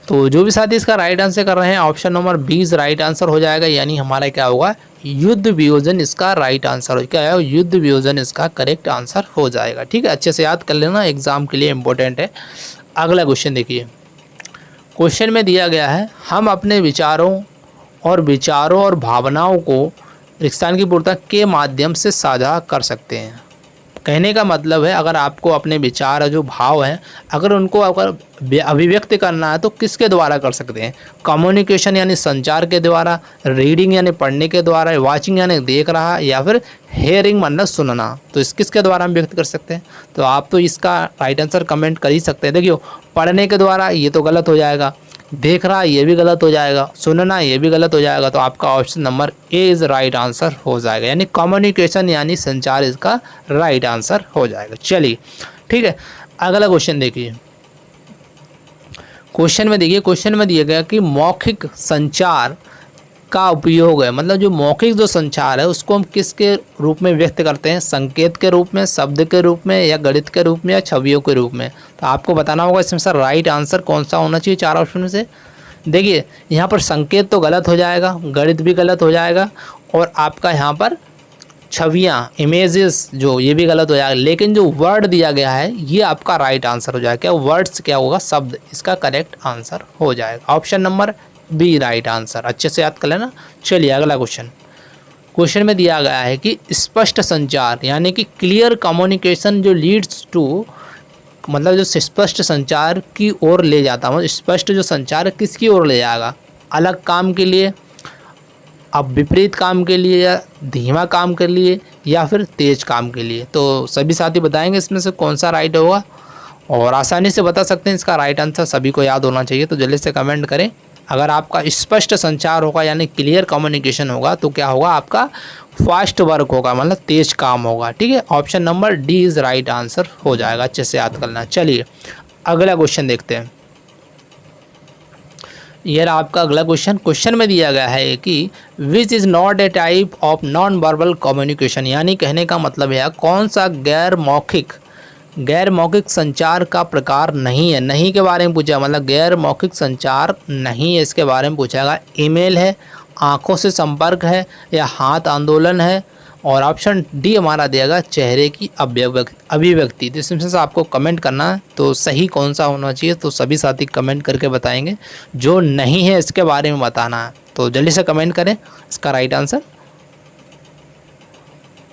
Speaker 1: तो जो भी साथी इसका राइट आंसर कर रहे हैं, option number B is right answer हो जाएगा, यानी हमारा क्या होगा? युद्ध वियोजन इसका राइट आंसर हो। क्या है? युद्ध वियोजन इसका करेक्ट आंसर हो जाएगा। ठीक है, अच्छे से याद कर लेना, एग्जाम के लिए इंपॉर्टेंट है। अगला क्वेश्चन देखिए। क्वेश्चन में दिया गया है हम अपने विचारों और भावनाओं को रिक्तान की पूर्ति के माध्यम से साझा कर सकते हैं। कहने का मतलब है अगर आपको अपने विचार जो भाव हैं अगर उनको अभिव्यक्त करना है तो किसके द्वारा कर सकते हैं? कम्युनिकेशन यानी संचार के द्वारा, रीडिंग यानी पढ़ने के द्वारा, वाचिंग यानी देख रहा, या फिर हेयरिंग मतलब सुनना। तो इस किसके द्वारा हम व्यक्त कर सकते हैं? तो आप तो इसका राइट आंसर कमेंट कर ही सकते हैं। देखियो, पढ़ने के द्वारा ये तो गलत हो जाएगा, देख रहा ये भी गलत हो जाएगा, सुनना ये भी गलत हो जाएगा। तो आपका option number A is right answer हो जाएगा, यानी कम्युनिकेशन यानी संचार इसका राइट आंसर हो जाएगा। चलिए ठीक है, अगला क्वेश्चन देखिए। क्वेश्चन में देखिए, क्वेश्चन में दिया गया कि मौखिक संचार का उपयोग है, मतलब जो मौखिक जो संचार है उसको हम किसके रूप में व्यक्त करते हैं, संकेत के रूप में, शब्द के रूप में, या गणित के रूप में, या छवियों के रूप में। तो आपको बताना होगा इसमें सर राइट आंसर कौन सा होना चाहिए चार ऑप्शन में से। देखिए यहाँ पर संकेत तो गलत हो जाएगा, गणित भी गलत हो जाएगा, और आपका यहाँ पर छवियाँ इमेजेस जो ये भी गलत हो जाएगा, लेकिन जो वर्ड दिया गया है ये आपका राइट आंसर हो जाएगा। क्या वर्ड्स क्या होगा, शब्द, इसका करेक्ट आंसर हो जाएगा। Option number B right answer, अच्छे से याद कर लेना। चलिए अगला क्वेश्चन में दिया गया है कि स्पष्ट संचार यानी कि क्लियर कम्युनिकेशन जो लीड्स टू, मतलब जो स्पष्ट संचार की ओर ले जाता है, स्पष्ट जो संचार किसकी ओर ले जाएगा, अलग काम के लिए, अब विपरीत काम के लिए, या धीमा काम के लिए, या फिर तेज काम के लिए। तो सभी साथी बताएंगे इसमें से कौन सा राइट होगा, और आसानी से बता सकते हैं इसका राइट आंसर, सभी को याद होना चाहिए। तो जल्दी से कमेंट करें। अगर आपका स्पष्ट संचार होगा यानी क्लियर कम्युनिकेशन होगा तो क्या होगा, आपका फास्ट वर्क होगा, मतलब तेज काम होगा। ठीक है, option number D is right answer हो जाएगा, अच्छे से याद करना। चलिए अगला क्वेश्चन देखते हैं। ये आपका अगला क्वेश्चन में दिया गया है कि which is not a type of non verbal communication, यानी कहने का मतलब है कौन सा गैर मौखिक संचार का प्रकार नहीं है। नहीं के बारे में पूछा, मतलब गैर मौखिक संचार नहीं है, इसके बारे में पूछागा। ईमेल है, आंखों से संपर्क है, या हाथ आंदोलन है, और ऑप्शन डी हमारा दिया गया चेहरे की अभिव्यक्ति। तो इसमें से आपको कमेंट करना है तो सही कौन सा होना चाहिए, तो सभी साथी कमेंट करके बताएंगे। जो नहीं है इसके बारे में बताना है, तो जल्दी से कमेंट करें इसका राइट आंसर।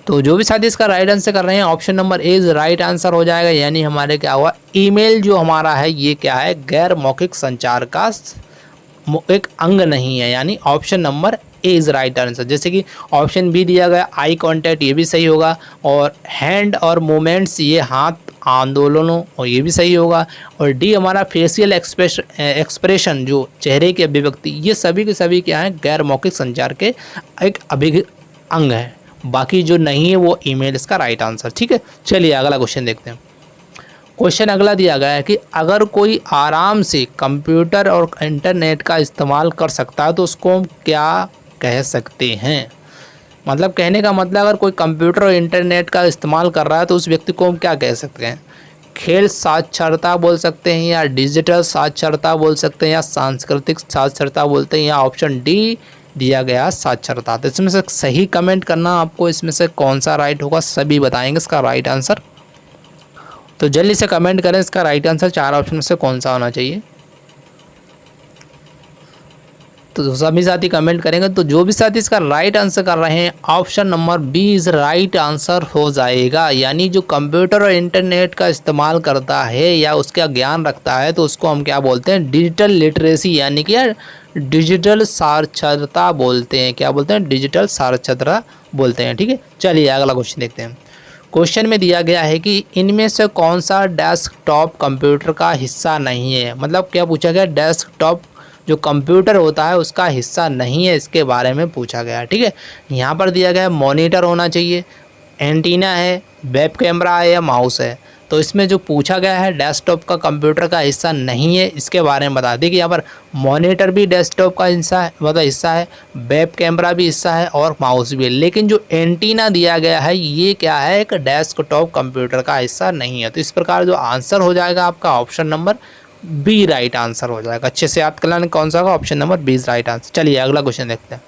Speaker 1: तो जो भी साथी इसका राइट आंसर कर रहे हैं, option number A is right answer हो जाएगा, यानी हमारे क्या हुआ, ईमेल जो हमारा है ये क्या है, गैर मौखिक संचार का एक अंग नहीं है, यानी option number A is right answer. जैसे कि ऑप्शन बी दिया गया आई कांटेक्ट, ये भी सही होगा, और हैंड और मूवमेंट्स, ये हाथ आंदोलनों, और ये भी सही होगा, और डी हमारा फेशियल एक्सप्रेशन जो चेहरे की अभिव्यक्ति, ये सभी के सभी क्या है, गैर मौखिक संचार के एक अंग है। बाकी जो नहीं है वो ईमेल इसका राइट आंसर। ठीक है, चलिए अगला क्वेश्चन देखते हैं। क्वेश्चन अगला दिया गया है कि अगर कोई आराम से कंप्यूटर और इंटरनेट का इस्तेमाल कर सकता है तो उसको हम क्या कह सकते हैं। मतलब कहने का मतलब अगर कोई कंप्यूटर और इंटरनेट का इस्तेमाल कर रहा है तो उस व्यक्ति को हम क्या कह सकते हैं। खेल साक्षरता बोल सकते हैं, या डिजिटल साक्षरता बोल सकते हैं, या सांस्कृतिक साक्षरता बोलते हैं, या ऑप्शन डी दिया गया साक्षरता। तो इसमें से सही कमेंट करना आपको, इसमें से कौन सा राइट होगा, सभी बताएंगे इसका राइट आंसर। तो जल्दी से कमेंट करें इसका राइट आंसर चार ऑप्शन में से कौन सा होना चाहिए। तो सभी साथी कमेंट करेंगे। तो जो भी साथी इसका राइट आंसर कर रहे हैं, option number B is right answer हो जाएगा, यानी जो कंप्यूटर और इंटरनेट का इस्तेमाल करता है या उसका ज्ञान रखता है तो उसको हम क्या बोलते हैं, डिजिटल लिटरेसी, यानी कि डिजिटल साक्षरता बोलते हैं। क्या बोलते हैं, डिजिटल साक्षरता बोलते हैं। ठीक है, चलिए अगला क्वेश्चन देखते हैं। क्वेश्चन में दिया गया है कि इनमें से कौन सा डेस्कटॉप कंप्यूटर का हिस्सा नहीं है। मतलब क्या पूछा गया, डेस्कटॉप जो कंप्यूटर होता है उसका हिस्सा नहीं है, इसके बारे में पूछा गया। ठीक है, यहाँ पर दिया गया है मॉनिटर होना चाहिए, एंटीना है, वेब कैमरा है, या माउस है। तो इसमें जो पूछा गया है डेस्कटॉप का कंप्यूटर का हिस्सा नहीं है, इसके बारे में बता दें कि यहाँ पर मॉनिटर भी डेस्कटॉप का हिस्सा है, मतलब हिस्सा है, वेब कैमरा भी हिस्सा है, और माउस भी है। लेकिन जो एंटीना दिया गया है ये क्या है, एक डेस्कटॉप कंप्यूटर का हिस्सा नहीं है। तो इस प्रकार जो आंसर हो जाएगा आपका option number B right answer हो जाएगा। अच्छे से याद कर लेना कौन सा होगा, option number B is right answer. चलिए अगला क्वेश्चन देखते हैं।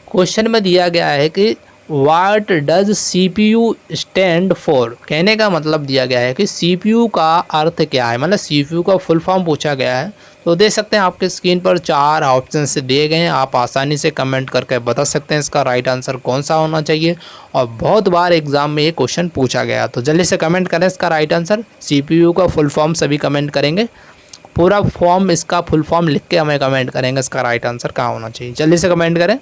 Speaker 1: क्वेश्चन में दिया गया है कि what does CPU stand for. कहने का मतलब दिया गया है कि CPU का अर्थ क्या है, मतलब CPU का फुल फॉर्म पूछा गया है। तो देख सकते हैं आपके स्क्रीन पर चार ऑप्शन से दिए गए हैं, आप आसानी से कमेंट करके बता सकते हैं इसका राइट आंसर कौन सा होना चाहिए। और बहुत बार एग्जाम में ये क्वेश्चन पूछा गया, तो जल्दी से कमेंट करें इसका राइट आंसर। CPU का फुल फॉर्म सभी कमेंट करेंगे, पूरा फॉर्म इसका फुल फॉर्म लिख के हमें कमेंट करेंगे इसका राइट आंसर कहाँ होना चाहिए। जल्दी से कमेंट करें।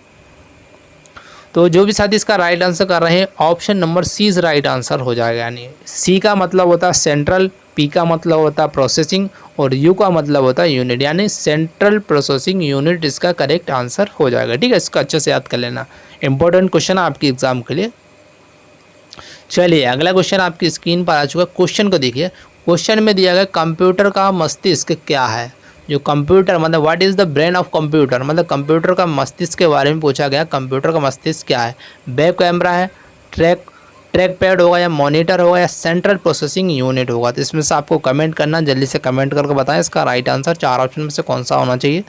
Speaker 1: तो जो भी साथी इसका राइट आंसर कर रहे हैं, option number C is right answer हो जाएगा। यानी सी का मतलब होता है सेंट्रल, पी का मतलब होता है प्रोसेसिंग, और यू का मतलब होता है यूनिट, यानी सेंट्रल प्रोसेसिंग यूनिट इसका करेक्ट आंसर हो जाएगा। ठीक है, इसका अच्छे से याद कर लेना, इंपॉर्टेंट क्वेश्चन है आपकी एग्जाम के लिए। चलिए अगला क्वेश्चन आपकी स्क्रीन पर आ चुका है। क्वेश्चन को देखिए। क्वेश्चन में दिया गया कंप्यूटर का मस्तिष्क क्या है। जो कंप्यूटर मतलब what is the brain of computer, मतलब कंप्यूटर का मस्तिष्क के बारे में पूछा गया। कंप्यूटर का मस्तिष्क क्या है? वेब कैमरा है, ट्रैक पैड होगा, या मॉनिटर होगा, या सेंट्रल प्रोसेसिंग यूनिट होगा। तो इसमें से आपको कमेंट करना, जल्दी से कमेंट करके बताएं इसका राइट आंसर 4 ऑप्शन में से कौन सा होना चाहिए।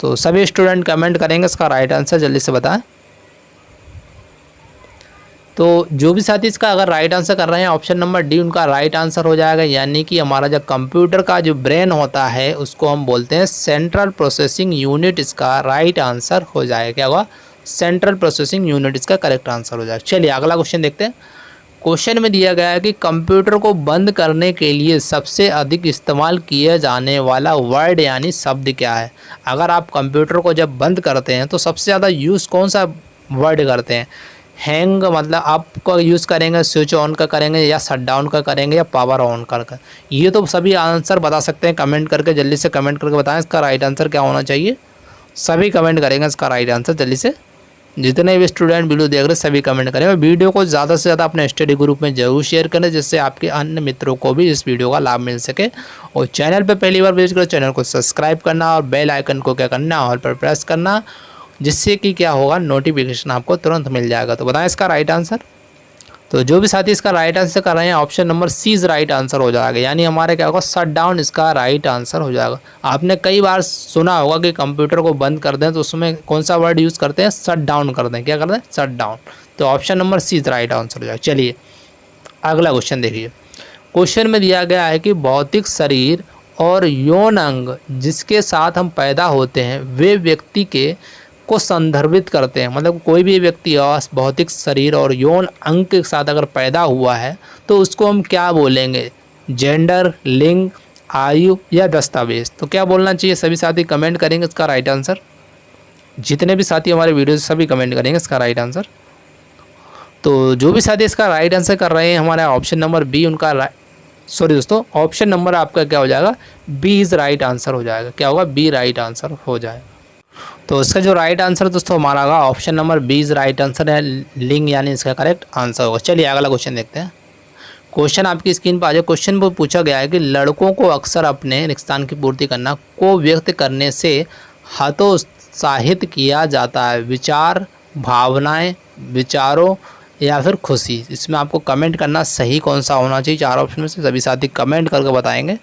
Speaker 1: तो सभी स्टूडेंट कमेंट करेंगे इसका राइट आंसर, जल्दी से बताएं। तो जो भी साथी इसका अगर राइट आंसर कर रहे हैं, ऑप्शन नंबर डी उनका राइट आंसर हो जाएगा। यानी कि हमारा जो कंप्यूटर का जो ब्रेन होता है उसको हम बोलते हैं सेंट्रल प्रोसेसिंग यूनिट, इसका राइट आंसर हो जाएगा। क्या होगा? सेंट्रल प्रोसेसिंग यूनिट इसका करेक्ट आंसर हो जाएगा। चलिए अगला क्वेश्चन देखते हैं। क्वेश्चन में दिया गया है कि कंप्यूटर को बंद करने के लिए सबसे अधिक इस्तेमाल किया जाने वाला वर्ड यानी शब्द क्या है? अगर आप कंप्यूटर को जब बंद करते हैं तो सबसे ज़्यादा यूज़ कौन सा वर्ड करते हैं? हैंग मतलब आपका यूज़ करेंगे, स्विच ऑन का करेंगे, या शट डाउन का करेंगे, या पावर ऑन कर। ये तो सभी आंसर बता सकते हैं कमेंट करके, जल्दी से कमेंट करके बताएं इसका राइट आंसर क्या होना चाहिए। सभी कमेंट करेंगे इसका राइट आंसर, जल्दी से जितने भी स्टूडेंट वीडियो देख रहे हैं सभी कमेंट करें। और वीडियो को ज़्यादा से ज़्यादा अपने स्टडी ग्रुप में जरूर शेयर करें, जिससे आपके अन्य मित्रों को भी इस वीडियो का लाभ मिल सके। और चैनल पर पहली बार विजिट करो, चैनल को सब्सक्राइब करना और बेल आइकन को क्या करना, ऑल पर प्रेस करना, जिससे कि क्या होगा, नोटिफिकेशन आपको तुरंत मिल जाएगा। तो बताएं इसका राइट आंसर। तो जो भी साथी इसका राइट आंसर कर रहे हैं, option number C is right answer हो जाएगा। यानी हमारे क्या होगा, शट डाउन इसका राइट आंसर हो जाएगा। आपने कई बार सुना होगा कि कंप्यूटर को बंद कर दें तो उसमें कौन सा वर्ड यूज़ करते हैं? शट डाउन कर दें। क्या करते हैं? Shut down. तो option number C is right answer हो जाएगा। चलिए अगला क्वेश्चन देखिए। क्वेश्चन में दिया गया है कि भौतिक शरीर और यौन अंग जिसके साथ हम पैदा होते हैं वे व्यक्ति के को संदर्भित करते हैं। मतलब कोई भी व्यक्ति भौतिक शरीर और यौन अंग के साथ अगर पैदा हुआ है तो उसको हम क्या बोलेंगे? जेंडर, लिंग, आयु, या दस्तावेज। तो क्या बोलना चाहिए? सभी साथी कमेंट करेंगे इसका राइट आंसर। जितने भी साथी हमारे वीडियो से सभी कमेंट करेंगे इसका राइट आंसर। तो जो भी साथी इसका राइट आंसर कर रहे हैं, हमारा ऑप्शन नंबर बी उनका सॉरी दोस्तों, ऑप्शन नंबर आपका क्या हो जाएगा? बी इज़ राइट आंसर हो जाएगा। क्या होगा? बी राइट आंसर हो जाएगा। तो इसका जो राइट आंसर दोस्तों हमारा होगा option number B is right answer है, लिंग यानी इसका करेक्ट आंसर होगा। चलिए अगला क्वेश्चन देखते हैं। क्वेश्चन आपकी स्क्रीन पर आ जाए। क्वेश्चन में पूछा गया है कि लड़कों को अक्सर अपने रिश्तान की पूर्ति करना को व्यक्त करने से हतोत्साहित किया जाता है। विचार, भावनाएं, विचारों, या फिर खुशी। इसमें आपको कमेंट करना सही कौन सा होना चाहिए। 4 ऑप्शन में से सभी साथी कमेंट करके बताएंगे।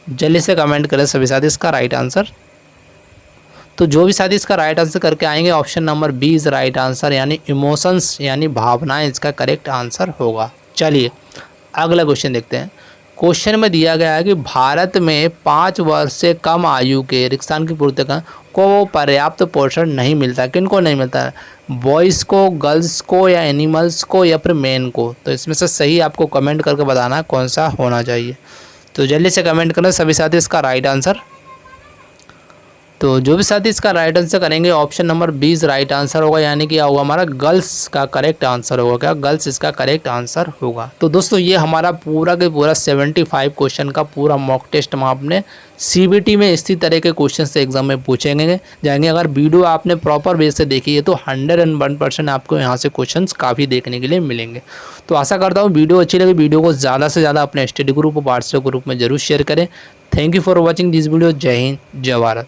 Speaker 1: जल्दी से कमेंट करें सभी साथी इसका राइट आंसर। तो जो भी साथी इसका राइट आंसर करके आएंगे, option number B is right answer, यानी इमोशंस यानी भावनाएं इसका करेक्ट आंसर होगा। चलिए अगला क्वेश्चन देखते हैं। क्वेश्चन में दिया गया है कि भारत में 5 वर्ष से कम आयु के रिक्तान की पूर्ति को पर्याप्त पोषण नहीं मिलता। किनको नहीं मिलता है? बॉयज़ को, गर्ल्स को, या एनिमल्स को, या फिर मैन को। तो इसमें से सही आपको कमेंट करके बताना कौन सा होना चाहिए। तो जल्दी से कमेंट करें सभी साथी इसका राइट आंसर। तो जो भी साथी इसका राइट आंसर करेंगे, option number B is right answer होगा। यानी कि क्या होगा हमारा? गर्ल्स का करेक्ट आंसर होगा। क्या? गर्ल्स इसका करेक्ट आंसर होगा। तो दोस्तों ये हमारा पूरा के पूरा 75 क्वेश्चन का पूरा मॉक टेस्ट हम आपने CBT में इसी तरह के क्वेश्चन से एग्जाम में पूछेंगे जाएंगे। अगर वीडियो आपने प्रॉपर वे से देखी है तो 101% आपको यहाँ से क्वेश्चन काफ़ी देखने के लिए मिलेंगे। तो आशा करता हूँ वीडियो अच्छी लगी। वीडियो को ज़्यादा से ज़्यादा अपने स्टडी ग्रुप और व्हाट्सएप ग्रुप में जरूर शेयर करें। Thank you for watching this video. जय हिंद, जय भारत।